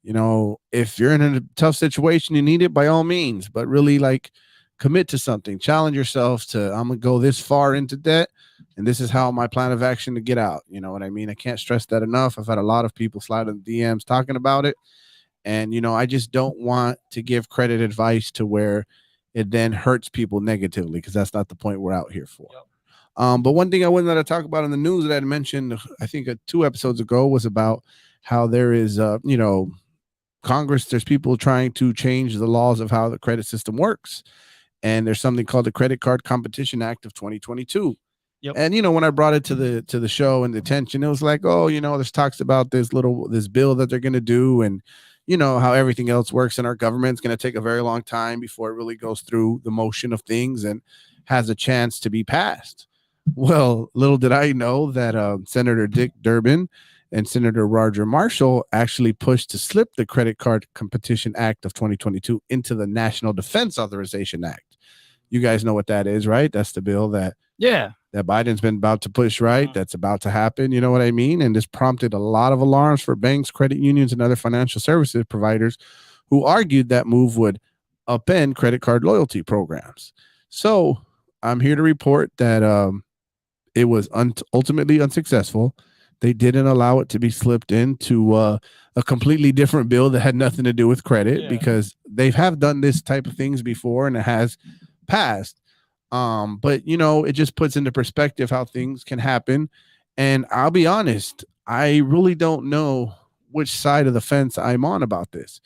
If you're in a tough situation, you need it by all means, but really commit to something, challenge yourself to, I'm going to go this far into debt. And this is how my plan of action to get out. You know what I mean? I can't stress that enough. I've had a lot of people slide in the DMs talking about it. And, I just don't want to give credit advice to where it then hurts people negatively, because that's not the point we're out here for. Yep. But one thing I wanted to talk about in the news that I mentioned, I think 2 episodes ago, was about how there is, Congress, there's people trying to change the laws of how the credit system works. And there's something called the Credit Card Competition Act of 2022. Yep. And when I brought it to the show and the attention, it was like, oh, there's talks about this bill that they're going to do, and how everything else works in our government. It's going to take a very long time before it really goes through the motion of things and has a chance to be passed. Well, little did I know that Senator Dick Durbin and Senator Roger Marshall actually pushed to slip the Credit Card Competition Act of 2022 into the National Defense Authorization Act. You guys know what that is, right? That's the bill that Biden's been about to push, right? That's about to happen. You know what I mean? And this prompted a lot of alarms for banks, credit unions, and other financial services providers who argued that move would upend credit card loyalty programs. So I'm here to report that it was ultimately unsuccessful. They didn't allow it to be slipped into a completely different bill that had nothing to do with credit, because they have done this type of things before and it has passed. But it just puts into perspective how things can happen. And I'll be honest, I really don't know which side of the fence I'm on about this.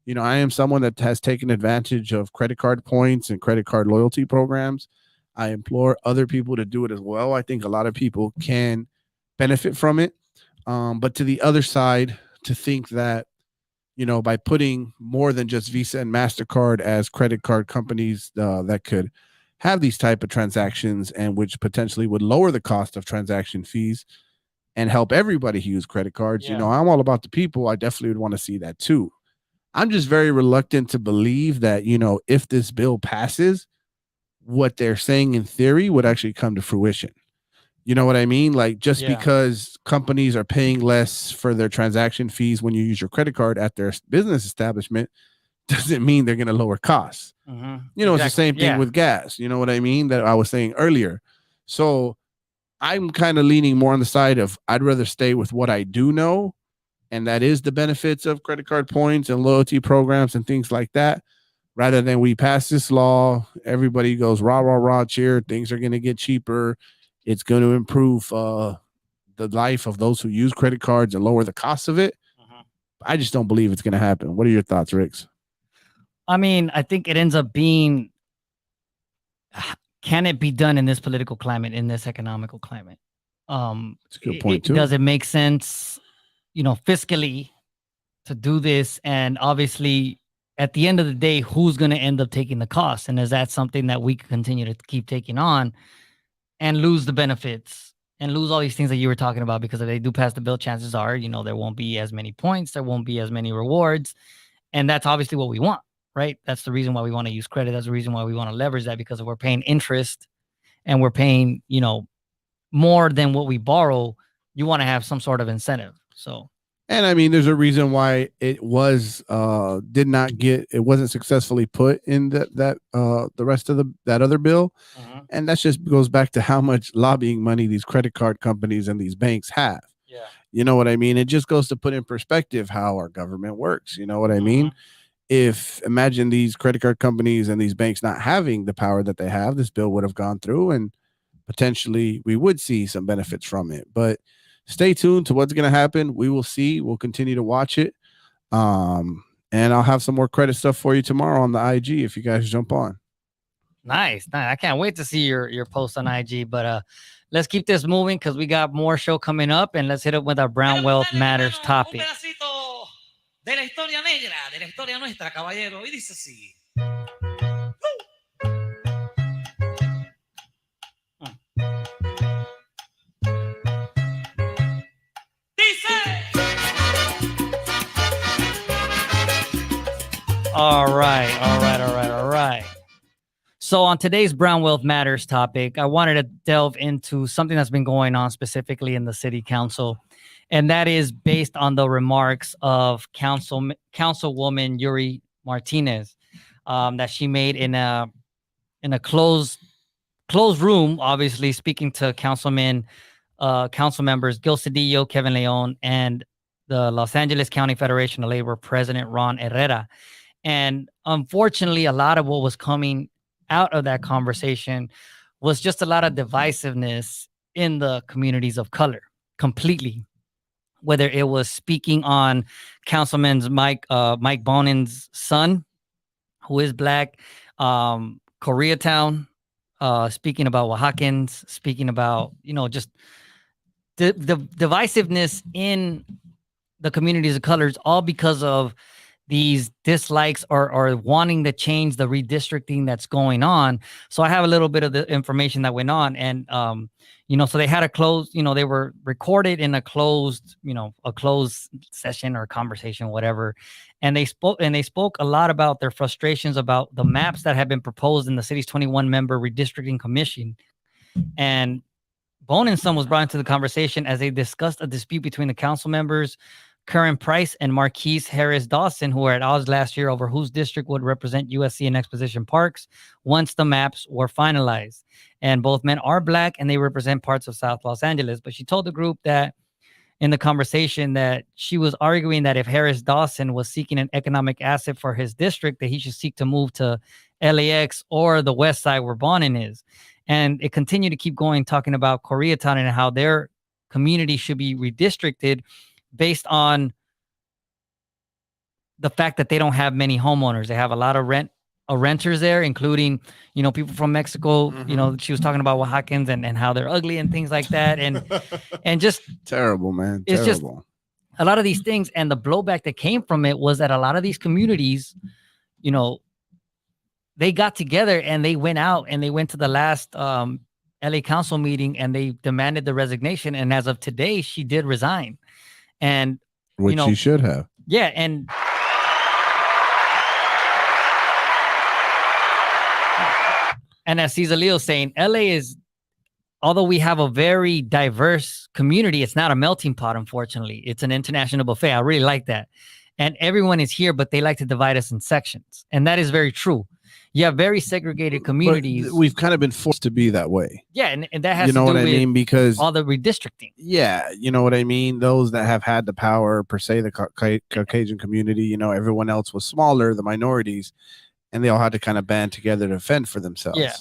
I am someone that has taken advantage of credit card points and credit card loyalty programs. I implore other people to do it as well. I think a lot of people can benefit from it. But to the other side, to think that, by putting more than just Visa and MasterCard as credit card companies that could have these type of transactions, and which potentially would lower the cost of transaction fees and help everybody who use credit cards. I'm all about the people. I definitely would want to see that too. I'm just very reluctant to believe that, if this bill passes, what they're saying in theory would actually come to fruition. You know what I mean? Because companies are paying less for their transaction fees when you use your credit card at their business establishment doesn't mean they're going to lower costs. It's the same thing with gas. You know what I mean? That I was saying earlier. So I'm kind of leaning more on the side of I'd rather stay with what I do know, and that is the benefits of credit card points and loyalty programs and things like that, rather than we pass this law, everybody goes rah, rah, rah, cheer, things are going to get cheaper. It's going to improve the life of those who use credit cards and lower the cost of it. I just don't believe it's going to happen. What are your thoughts, Ricks? I mean, I think it ends up being, can it be done in this political climate, in this economical climate? That's a good point too. Does it make sense, fiscally to do this? And obviously, at the end of the day, who's going to end up taking the cost? And is that something that we can continue to keep taking on and lose the benefits and lose all these things that you were talking about? Because if they do pass the bill, chances are, there won't be as many points, there won't be as many rewards. And that's obviously what we want, right? That's the reason why we want to use credit. That's the reason why we want to leverage that, because if we're paying interest and we're paying, more than what we borrow, you want to have some sort of incentive. So And I mean, there's a reason why it wasn't successfully put in the rest of that other bill. And that just goes back to how much lobbying money these credit card companies and these banks have. Yeah. You know what I mean? It just goes to put in perspective how our government works. You know what I mean? If imagine these credit card companies and these banks not having the power that they have, this bill would have gone through and potentially we would see some benefits from it. But stay tuned to what's going to happen. We will see. We'll continue to watch it. And I'll have some more credit stuff for you tomorrow on the IG if you guys jump on. Nice. I can't wait to see your post on IG. But let's keep this moving because we got more show coming up, and let's hit it with our Brown Wealth Matters topic. De la historia negra, de la historia nuestra, caballero. Y dice así. All right. So on today's Brown Wealth Matters topic, I wanted to delve into something that's been going on specifically in the city council. And that is based on the remarks of Councilwoman Yuri Martinez that she made in a closed room, obviously speaking to council members Gil Cedillo, Kevin Leon, and the Los Angeles County Federation of Labor President Ron Herrera. And unfortunately, a lot of what was coming out of that conversation was just a lot of divisiveness in the communities of color completely. Whether it was speaking on Councilman Mike Bonin's son, who is black, Koreatown, speaking about Oaxacans, speaking about, just the divisiveness in the communities of colors, all because of these dislikes or wanting to change the redistricting that's going on. So I have a little bit of the information that went on, and so they had a closed, they were recorded in a closed session or conversation, whatever. And they spoke a lot about their frustrations about the maps that have been proposed in the city's 21-member redistricting commission. And Bone and Son was brought into the conversation as they discussed a dispute between the council members, Curran Price and Marquise Harris Dawson, who were at odds last year over whose district would represent USC and Exposition Parks once the maps were finalized. And both men are black and they represent parts of South Los Angeles. But she told the group that in the conversation that she was arguing that if Harris Dawson was seeking an economic asset for his district, that he should seek to move to LAX or the West Side where Bonin is. And it continued to keep going, talking about Koreatown and how their community should be redistricted based on the fact that they don't have many homeowners. They have a lot of renters there, including, people from Mexico. She was talking about Oaxacans and how they're ugly and things like that. And just terrible, man. It's terrible. Just a lot of these things. And the blowback that came from it was that a lot of these communities, they got together and they went out and they went to the last LA council meeting and they demanded the resignation. And as of today, she did resign. And which she should have. Yeah. And as Cesar Leo saying, LA is, although we have a very diverse community, it's not a melting pot, unfortunately. It's an international buffet. I really like that. And everyone is here, but they like to divide us in sections. And that is very true. You have very segregated communities. But we've kind of been forced to be that way. Yeah, and that has to do what I mean? Because all the redistricting. Yeah, you know what I mean? Those that have had the power, per se, the Caucasian community, everyone else was smaller, the minorities, and they all had to kind of band together to fend for themselves. Yeah.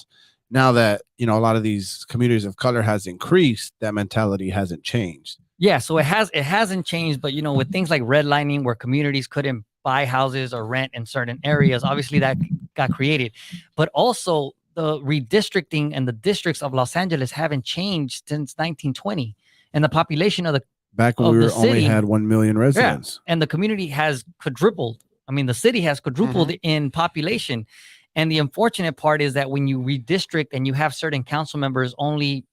Now that, a lot of these communities of color has increased, that mentality hasn't changed. Yeah, so it hasn't changed, but with things like redlining where communities couldn't buy houses or rent in certain areas, obviously that got created. But also the redistricting and the districts of Los Angeles haven't changed since 1920. And the population of the back when we only had 1 million residents. Yeah, and the community has quadrupled. I mean, the city has quadrupled in population. And the unfortunate part is that when you redistrict and you have certain council members only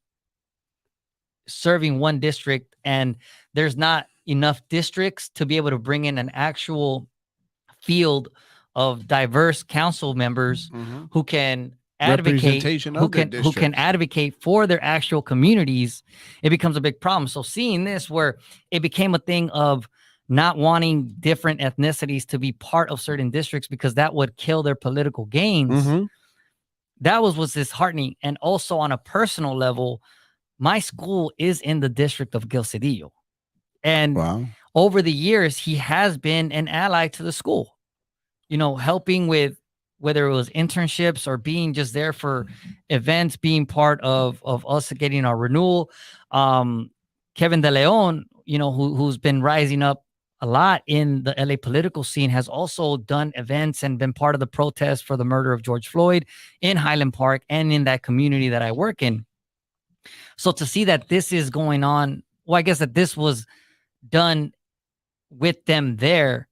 serving one district and there's not enough districts to be able to bring in an actual field of diverse council members who can advocate, who can advocate for their actual communities, it becomes a big problem. So seeing this where it became a thing of not wanting different ethnicities to be part of certain districts because that would kill their political gains. Mhm. That was disheartening. And also on a personal level, my school is in the district of Gil Cedillo. And Wow. over the years, he has been an ally to the school, helping with whether it was internships or being just there for events, being part of us getting our renewal. Kevin De Leon, who's been rising up a lot in the LA political scene, has also done events and been part of the protest for the murder of George Floyd in Highland Park and in that community that I work in. So to see that this is going on, well, I guess that this was done with them there,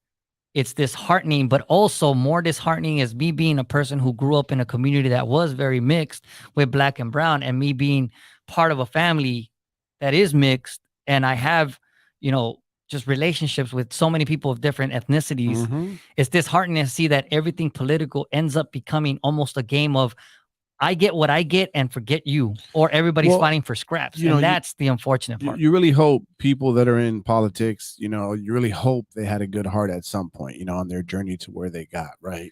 it's disheartening, but also more disheartening is me being a person who grew up in a community that was very mixed with Black and brown, and me being part of a family that is mixed. And I have, just relationships with so many people of different ethnicities. Mhm. It's disheartening to see that everything political ends up becoming almost a game of I get what I get and forget you, or everybody's Well, fighting for scraps. you know, And you- that's the unfortunate part. You really hope people that are in politics, you really hope they had a good heart at some point, on their journey to where they got, right?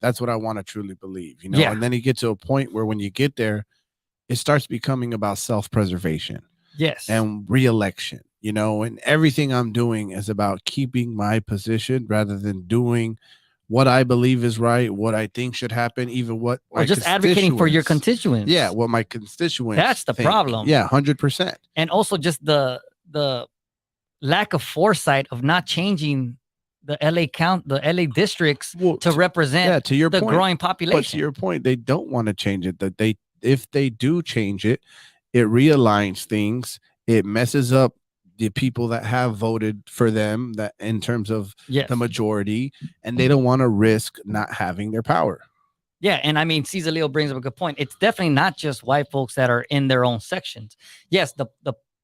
That's what I want to truly believe, Yeah. And then you get to a point where when you get there, it starts becoming about self-preservation Yes. and re-election, and everything I'm doing is about keeping my position rather than doing what I believe is right, what I think should happen, even what or my just advocating for your constituents. Yeah, what my constituents That's the think. problem. Yeah, 100%. And also just the lack of foresight of not changing the LA districts Well, to represent to your the point, growing but to population. your point, they don't want to change it. That if they do change it, it realigns things. It messes up the people that have voted for them, that in terms of Yes. the majority, and they don't want to risk not having their power. Yeah, and I mean, Cesar Leo brings up a good point. It's definitely not just white folks that are in their own sections. Yes, the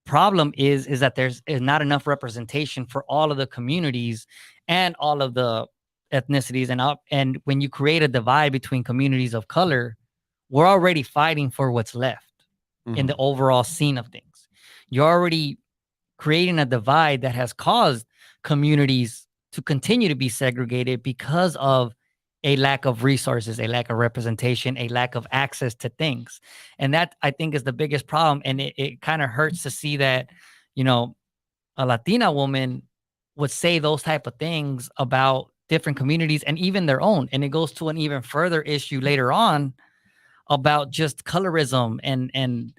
problem is that there's not enough representation for all of the communities and all of the ethnicities, and when you create a divide between communities of color, we're already fighting for what's left in the overall scene of things. You're already creating a divide that has caused communities to continue to be segregated because of a lack of resources, a lack of representation, a lack of access to things. And that, I think, is the biggest problem. And it kind of hurts to see that, a Latina woman would say those type of things about different communities and even their own. And it goes to an even further issue later on about just colorism and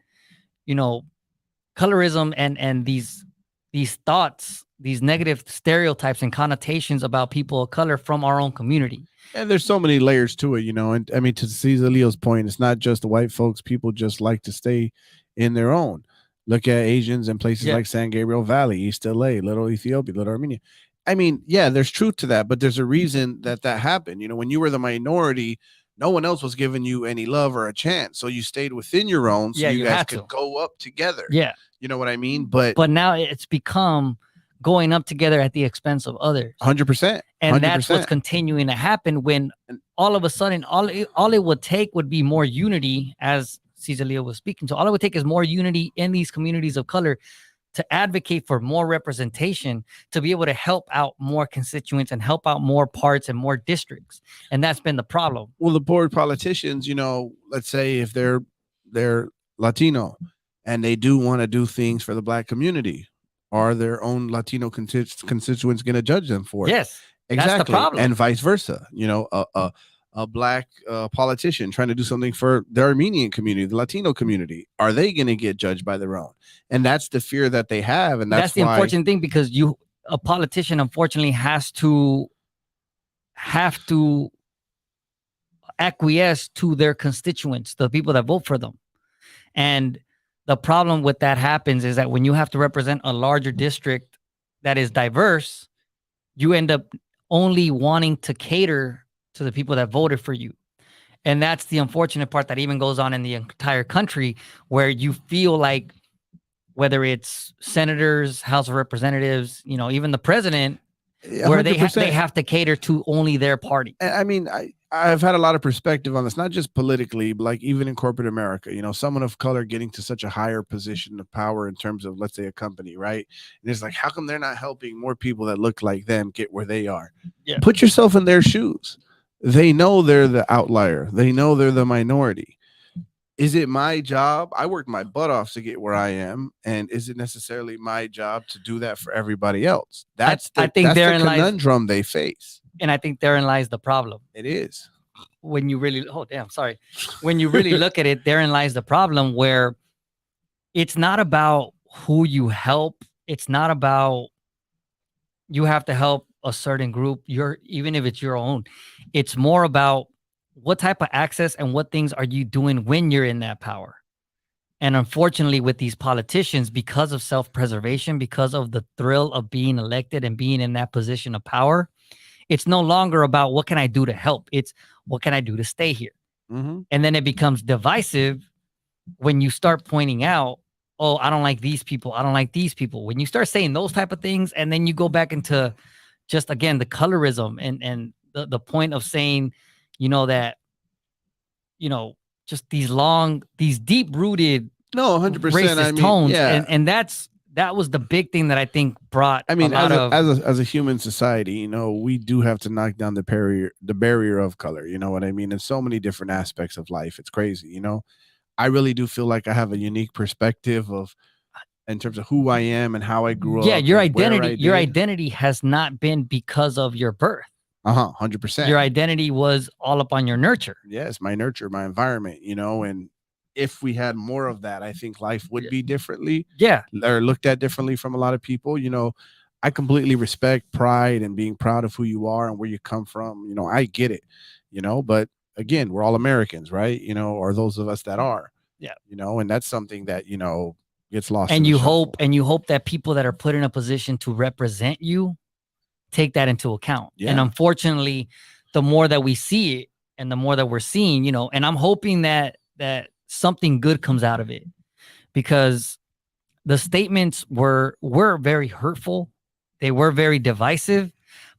colorism and these thoughts, these negative stereotypes and connotations about people of color from our own community. And there's so many layers to it, and I mean, to Cesar Leo's point, it's not just the white folks. People just like to stay in their own. Look at Asians in places like San Gabriel Valley, East LA, Little Ethiopia, Little Armenia. I mean, yeah, there's truth to that, but there's a reason that happened. When you were the minority, no one else was giving you any love or a chance. So you stayed within your own. So you guys could go up together. Yeah. You know what I mean? But now it's become going up together at the expense of others. 100%. And that's what's continuing to happen when all of a sudden, all it would take would be more unity, as Cesar Leo was speaking to. All it would take is more unity in these communities of color to advocate for more representation, to be able to help out more constituents and help out more parts and more districts. And that's been the problem. Well, the poor politicians, let's say if they're Latino and they do want to do things for the Black community, are their own Latino constituents going to judge them for it? Yes, exactly. That's the problem. And vice versa. A Black politician trying to do something for the Armenian community, the Latino community, are they going to get judged by their own? And that's the fear that they have. And that's the unfortunate thing, because a politician, unfortunately, have to acquiesce to their constituents, the people that vote for them. And the problem with that happens is that when you have to represent a larger district that is diverse, you end up only wanting to cater to the people that voted for you. And that's the unfortunate part that even goes on in the entire country, where you feel like, whether it's senators, House of Representatives, even the president, where they 100%. have to cater to only their party. I mean, I've had a lot of perspective on this, not just politically, but like even in corporate America, someone of color getting to such a higher position of power in terms of, let's say, a company, right? And it's like, how come they're not helping more people that look like them get where they are? Yeah. Put yourself in their shoes. They know they're the outlier. They know they're the minority. Is it my job? I worked my butt off to get where I am. And is it necessarily my job to do that for everybody else? I think that's therein the lies- conundrum they face. And I think therein lies the problem. It is. When you really, when you really look at it, therein lies the problem, where it's not about who you help. It's not about you have to help a certain group, even if it's your own. It's more about what type of access and what things are you doing when you're in that power. And unfortunately, with these politicians, because of self-preservation, because of the thrill of being elected and being in that position of power, it's no longer about what can I do to help. It's what can I do to stay here? Mm-hmm. And then it becomes divisive when you start pointing out, oh, I don't like these people. I don't like these people. When you start saying those type of things, and then you go back into just, again, the colorism and the point of saying, that, just these deep rooted, No, 100%. racist tones. And that was the big thing that I think brought. I mean, a lot of, as a human society, we do have to knock down the barrier of color. You know what I mean? In so many different aspects of life, it's crazy. I really do feel like I have a unique perspective in terms of who I am and how I grew up. Yeah, your and where I identity, your did. identity has not been because of your birth. 100%. Your identity was all upon your nurture. Yes, my nurture, my environment. And if we had more of that, I think life would be differently. Yeah. Or looked at differently from a lot of people. I completely respect pride and being proud of who you are and where you come from. I get it, but again, we're all Americans, right? Or those of us that are. Yeah. And that's something that, gets lost. And in the you shuffle. hope that people that are put in a position to represent you take that into account. Yeah. And unfortunately, the more that we see it and the more that we're seeing, and I'm hoping that something good comes out of it, because the statements were very hurtful. They were very divisive,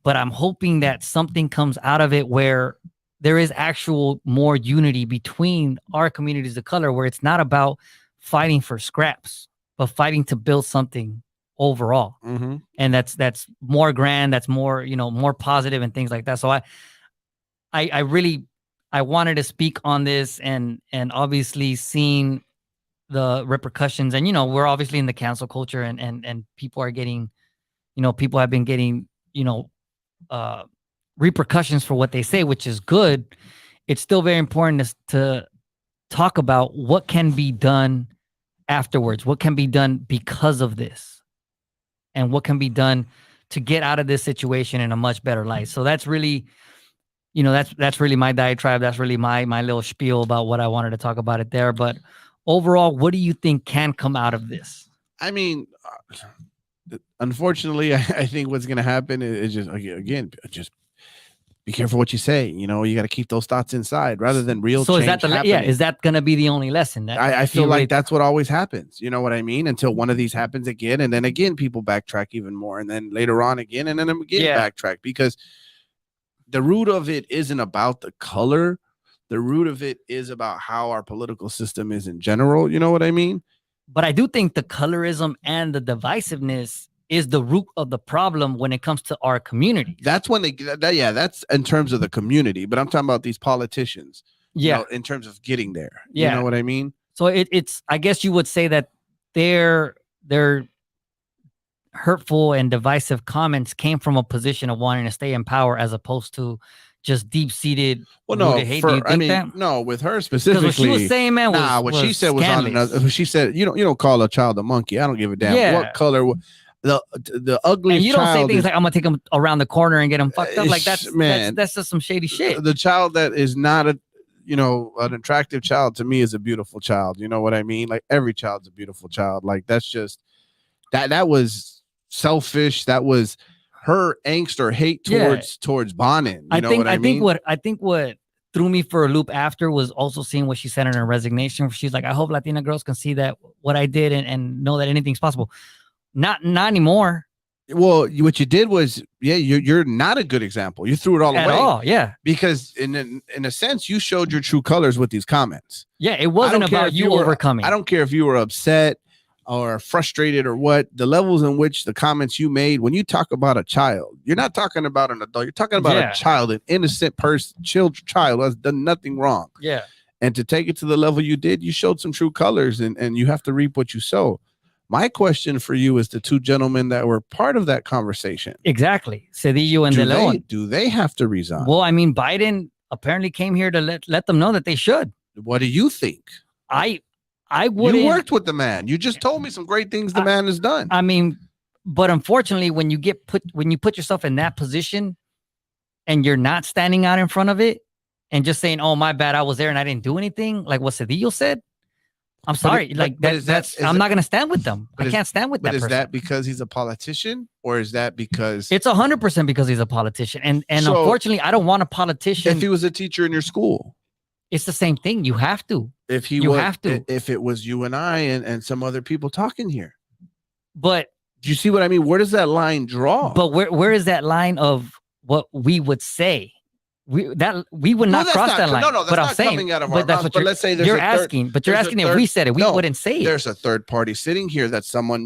but I'm hoping that something comes out of it where there is actual more unity between our communities of color, where it's not about fighting for scraps, but fighting to build something overall. Mm-hmm. And that's more grand, that's more, more positive and things like that. So I wanted to speak on this, and obviously seeing the repercussions, and we're obviously in the cancel culture, and people are getting, people have been getting, repercussions for what they say, which is good. It's still very important to talk about what can be done afterwards, what can be done because of this, and what can be done to get out of this situation in a much better light. So that's really, that's really my diatribe. That's really my little spiel about what I wanted to talk about it there. But overall, what do you think can come out of this? I mean, unfortunately, I think what's going to happen is just, again, just be careful what you say. You got to keep those thoughts inside rather than real so change is is that going to be the only lesson? I feel like that's what always happens. You know what I mean? Until one of these happens again. And then again, people backtrack even more. And then later on again, and then again, backtrack, because the root of it isn't about the color. The root of it is about how our political system is in general. You know what I mean? But I do think the colorism and the divisiveness is the root of the problem when it comes to our community. That's when that's in terms of the community, but I'm talking about these politicians. Yeah. In terms of getting there. Yeah. You know what I mean? So it's, I guess you would say that their hurtful and divisive comments came from a position of wanting to stay in power, as opposed to just deep-seated hate. Do you think that? No, with her specifically. What she was saying, man, what she said was on another. She said, you don't call a child a monkey. I don't give a damn what color. The ugly. And you don't say things like, I'm gonna take him around the corner and get him fucked up. Like that's just some shady shit. The child that is not an attractive child to me is a beautiful child. You know what I mean? Like every child's a beautiful child. Like that's just that was selfish. That was her angst or hate towards Bonin. I think what threw me for a loop after was also seeing what she said in her resignation. She's like, I hope Latina girls can see that what I did and know that anything's possible. Not anymore. Well, what you did was, you're not a good example. You threw it all at away. all. Yeah, Because in a sense, you showed your true colors with these comments. yeah. It wasn't about you overcoming. I don't care if you were upset or frustrated or what. The levels in which the comments you made, when you talk about a child, you're not talking about an adult. You're talking about a child, an innocent person, child who has done nothing wrong. Yeah. And to take it to the level you did, you showed some true colors, and you have to reap what you sow. My question for you is the two gentlemen that were part of that conversation. Exactly. Cedillo and De Leon. Do they have to resign? Well, I mean, Biden apparently came here to let them know that they should. What do you think? I would. You worked with the man. You just told me some great things the man has done. I mean, but unfortunately, when you put yourself in that position and you're not standing out in front of it and just saying, "Oh, my bad, I was there and I didn't do anything," like what Cedillo said. I'm sorry. I'm not going to stand with them. I can't stand with that person. Is that because he's a politician, or is that because it's 100% because he's a politician? And so, unfortunately, I don't want a politician. If he was a teacher in your school, it's the same thing. You have to. If it was you and I and some other people talking here. But do you see what I mean? Where does that line draw? But where is that line of what we would say? We would not cross that line. No, that's but not I'm saying, coming out of but our that's mouth. what But let's say you're asking. But you're asking if we said it, we wouldn't say it. There's a third party sitting here that's someone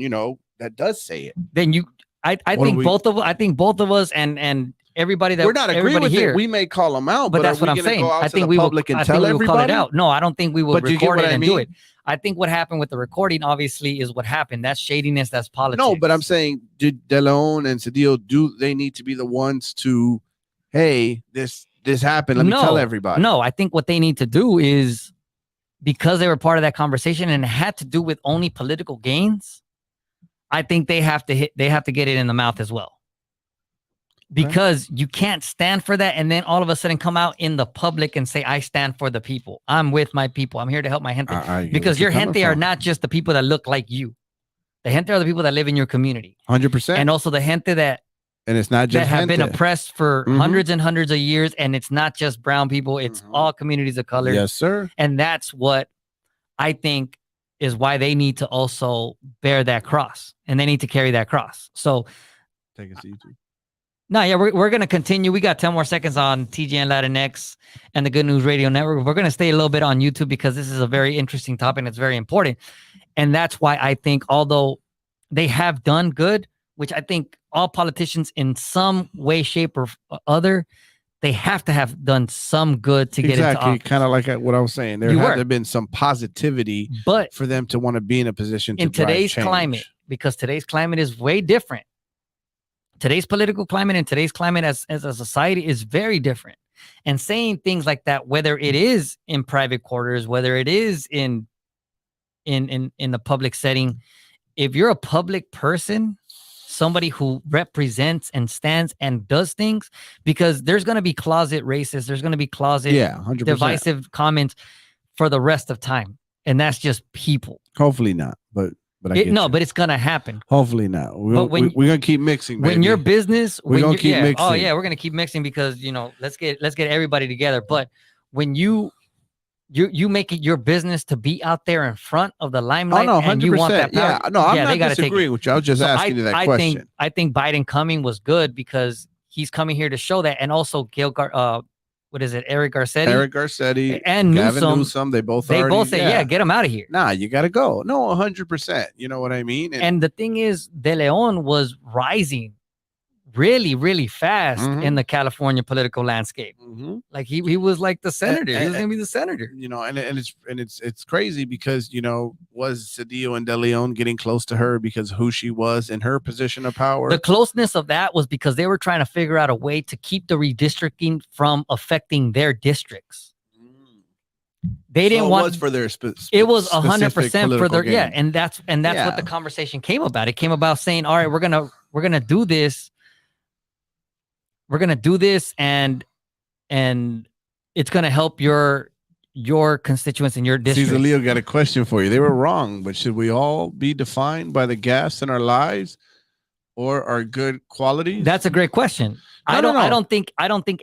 that does say it. Then I think both of us and everybody that we're not agreeing with here. It. We may call them out, but that's what I'm saying. I think we will call it out. No, I don't think we will record it and do it. I think what happened with the recording obviously is what happened. That's shadiness. That's politics. No, but I'm saying, did De Leon and Cedillo, do they need to be the ones to, hey, this happened, let me tell everybody? No, I think what they need to do is, because they were part of that conversation and it had to do with only political gains, I think they have to get it in the mouth as well. Because you can't stand for that and then all of a sudden come out in the public and say, I stand for the people. I'm with my people. I'm here to help my gente. Because your gente are not just the people that look like you. The gente are the people that live in your community. 100%. And also the gente that it's not just that have been oppressed for hundreds and hundreds of years. And it's not just brown people. It's all communities of color. Yes, sir. And that's what I think is why they need to also bear that cross. And they need to carry that cross. So take it to YouTube. No, yeah, we're going to continue. We got 10 more seconds on TGN Latinx and the Good News Radio Network. We're going to stay a little bit on YouTube because this is a very interesting topic and it's very important. And that's why I think, although they have done good, which I think all politicians in some way, shape, or other, they have to have done some good to get into office. Kind of like what I was saying. There had to have been some positivity but for them to want to be in a position to in today's climate, because today's climate is way different. Today's political climate and today's climate as a society is very different. And saying things like that, whether it is in private quarters, whether it is in the public setting, if you're a public person, somebody who represents and stands and does things, because there's going to be closet racists, there's going to be closet 100%. divisive comments for the rest of time. And that's just people. Hopefully not, but but it's gonna happen. Hopefully not. We're gonna keep mixing. Baby. When your business, we're gonna keep mixing. Oh yeah, we're gonna keep mixing because let's get everybody together. But when you make it your business to be out there in front of the limelight, and you want that power, I'm not disagreeing with you. I was just asking you that question. I think Biden coming was good because he's coming here to show that, and also Eric Garcetti and Gavin Newsom, they both say, get him out of here. Nah, you got to go. No, 100%. You know what I mean? And the thing is, De Leon was rising really, really fast in the California political landscape. Like he was like the senator. He was gonna be the senator. And it's crazy because was Cedillo and De Leon getting close to her because who she was in her position of power? The closeness of that was because they were trying to figure out a way to keep the redistricting from affecting their districts. They didn't want for their it was 100% for their gain. And that's what the conversation came about. It came about saying, all right, we're gonna do this. We're going to do this and it's going to help your constituents in your district. Cesar Leo got a question for you. They were wrong, but should we all be defined by the gafts in our lives or our good qualities? That's a great question. I don't think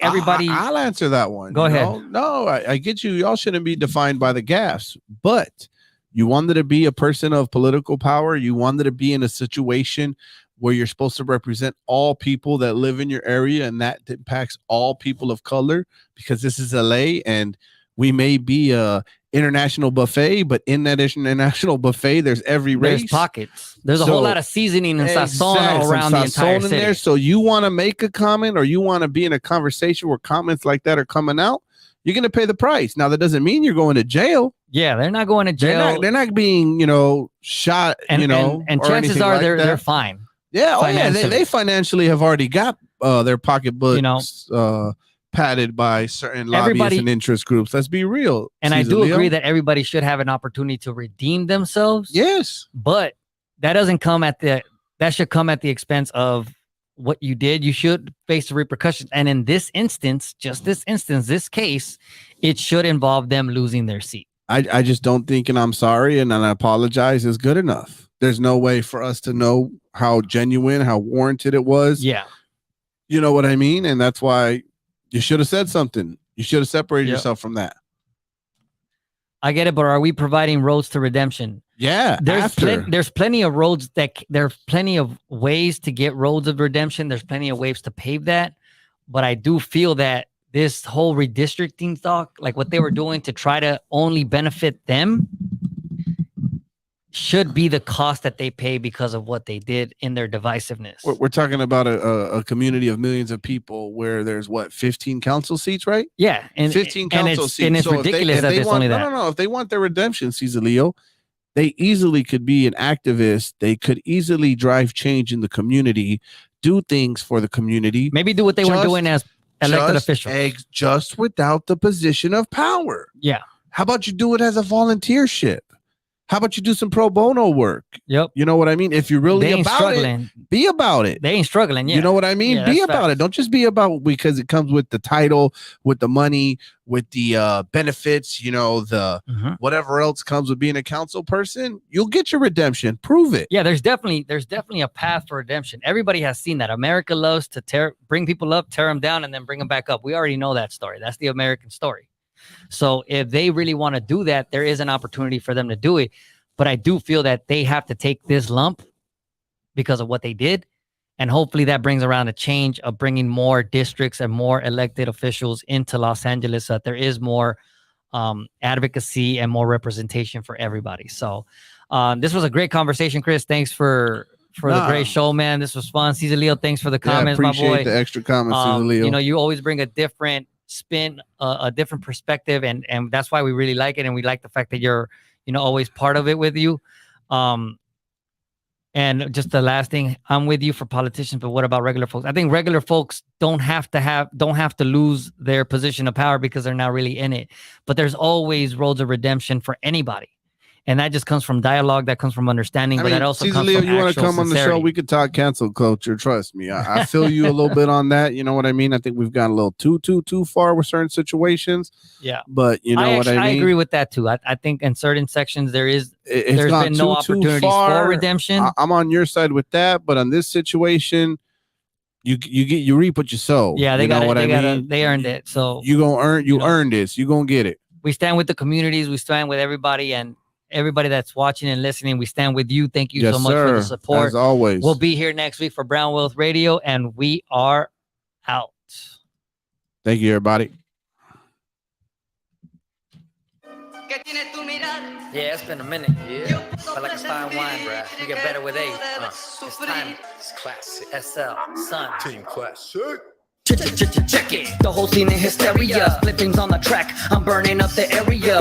everybody. I'll answer that one. Go ahead. No, I get you. Y'all shouldn't be defined by the gaffes, but you wanted to be a person of political power. You wanted to be in a situation where you're supposed to represent all people that live in your area, and that impacts all people of color, because this is LA and we may be a international buffet, but in that international buffet, there's every race. There's pockets. There's a whole lot of seasoning and sazon all around the entire city. There. So you want to make a comment, or you want to be in a conversation where comments like that are coming out, you're going to pay the price. Now, that doesn't mean you're going to jail. Yeah, they're not going to jail. They're not being, shot, and chances are they're fine. Yeah, they financially have already got their pocketbooks padded by certain lobbyists and interest groups. Let's be real. And I do agree that everybody should have an opportunity to redeem themselves. Yes. But that doesn't come that should come at the expense of what you did. You should face the repercussions. And in this instance, this case, it should involve them losing their seat. I just don't think, and I'm sorry, and I apologize, is good enough. There's no way for us to know how genuine, how warranted it was. Yeah. You know what I mean? And that's why you should have said something. You should have separated yourself from that. I get it, but are we providing roads to redemption? Yeah. There's plenty of roads there's plenty of ways to get roads of redemption. There's plenty of ways to pave that. But I do feel that this whole redistricting talk, like what they were doing to try to only benefit them, should be the cost that they pay because of what they did in their divisiveness. We're talking about a community of millions of people where there's 15 council seats, right? Yeah, and 15 council seats. And it's ridiculous that it's only that. No. If they want their redemption, Cesar Leo, they easily could be an activist. They could easily drive change in the community, do things for the community. Maybe do what they were doing as elected officials. Just without the position of power. Yeah. How about you do it as a volunteership? How about you do some pro bono work? Yep. You know what I mean? If you're really about it, be about it. They ain't struggling. Yeah. You know what I mean? Be about it. Don't just be about because it comes with the title, with the money, with the benefits, the whatever else comes with being a council person. You'll get your redemption. Prove it. Yeah, there's definitely a path for redemption. Everybody has seen that. America loves to bring people up, tear them down, and then bring them back up. We already know that story. That's the American story. So if they really want to do that, there is an opportunity for them to do it. But I do feel that they have to take this lump because of what they did. And hopefully that brings around a change of bringing more districts and more elected officials into Los Angeles so that there is more advocacy and more representation for everybody. So this was a great conversation, Chris. Thanks for the great show, man. This was fun. Cesar Leo, thanks for the comments, my boy. Appreciate the extra comments, Cesar Leo. You always bring a different spin, a different perspective, and that's why we really like it, and we like the fact that you're always part of it with you. And just the last thing, I'm with you for politicians, but what about regular folks? I think regular folks don't have to lose their position of power because they're not really in it, but there's always roads of redemption for anybody. And that just comes from dialogue. That comes from understanding. But that also comes from you want to come sincerity. On the show? We could talk cancel culture. Trust me. I feel you a little bit on that. You know what I mean? I think we've gone a little too far with certain situations. Yeah. But you know what I mean? I agree with that too. I think in certain sections there's been no opportunities for redemption. I'm on your side with that. But on this situation, you reap what you sow. Yeah, they earned it. So you earned this. You gonna get it. We stand with the communities. We stand with everybody, and everybody that's watching and listening, we stand with you. Thank you so much for the support. As always. We'll be here next week for Brown Wealth Radio, and we are out. Thank you, everybody. Yeah, it's been a minute. Yeah. I like a fine wine, bro. You get better with age. It's time. It's classic. SL, son. Team classic. Check it. The whole scene in hysteria. Flippings on the track. I'm burning up the area.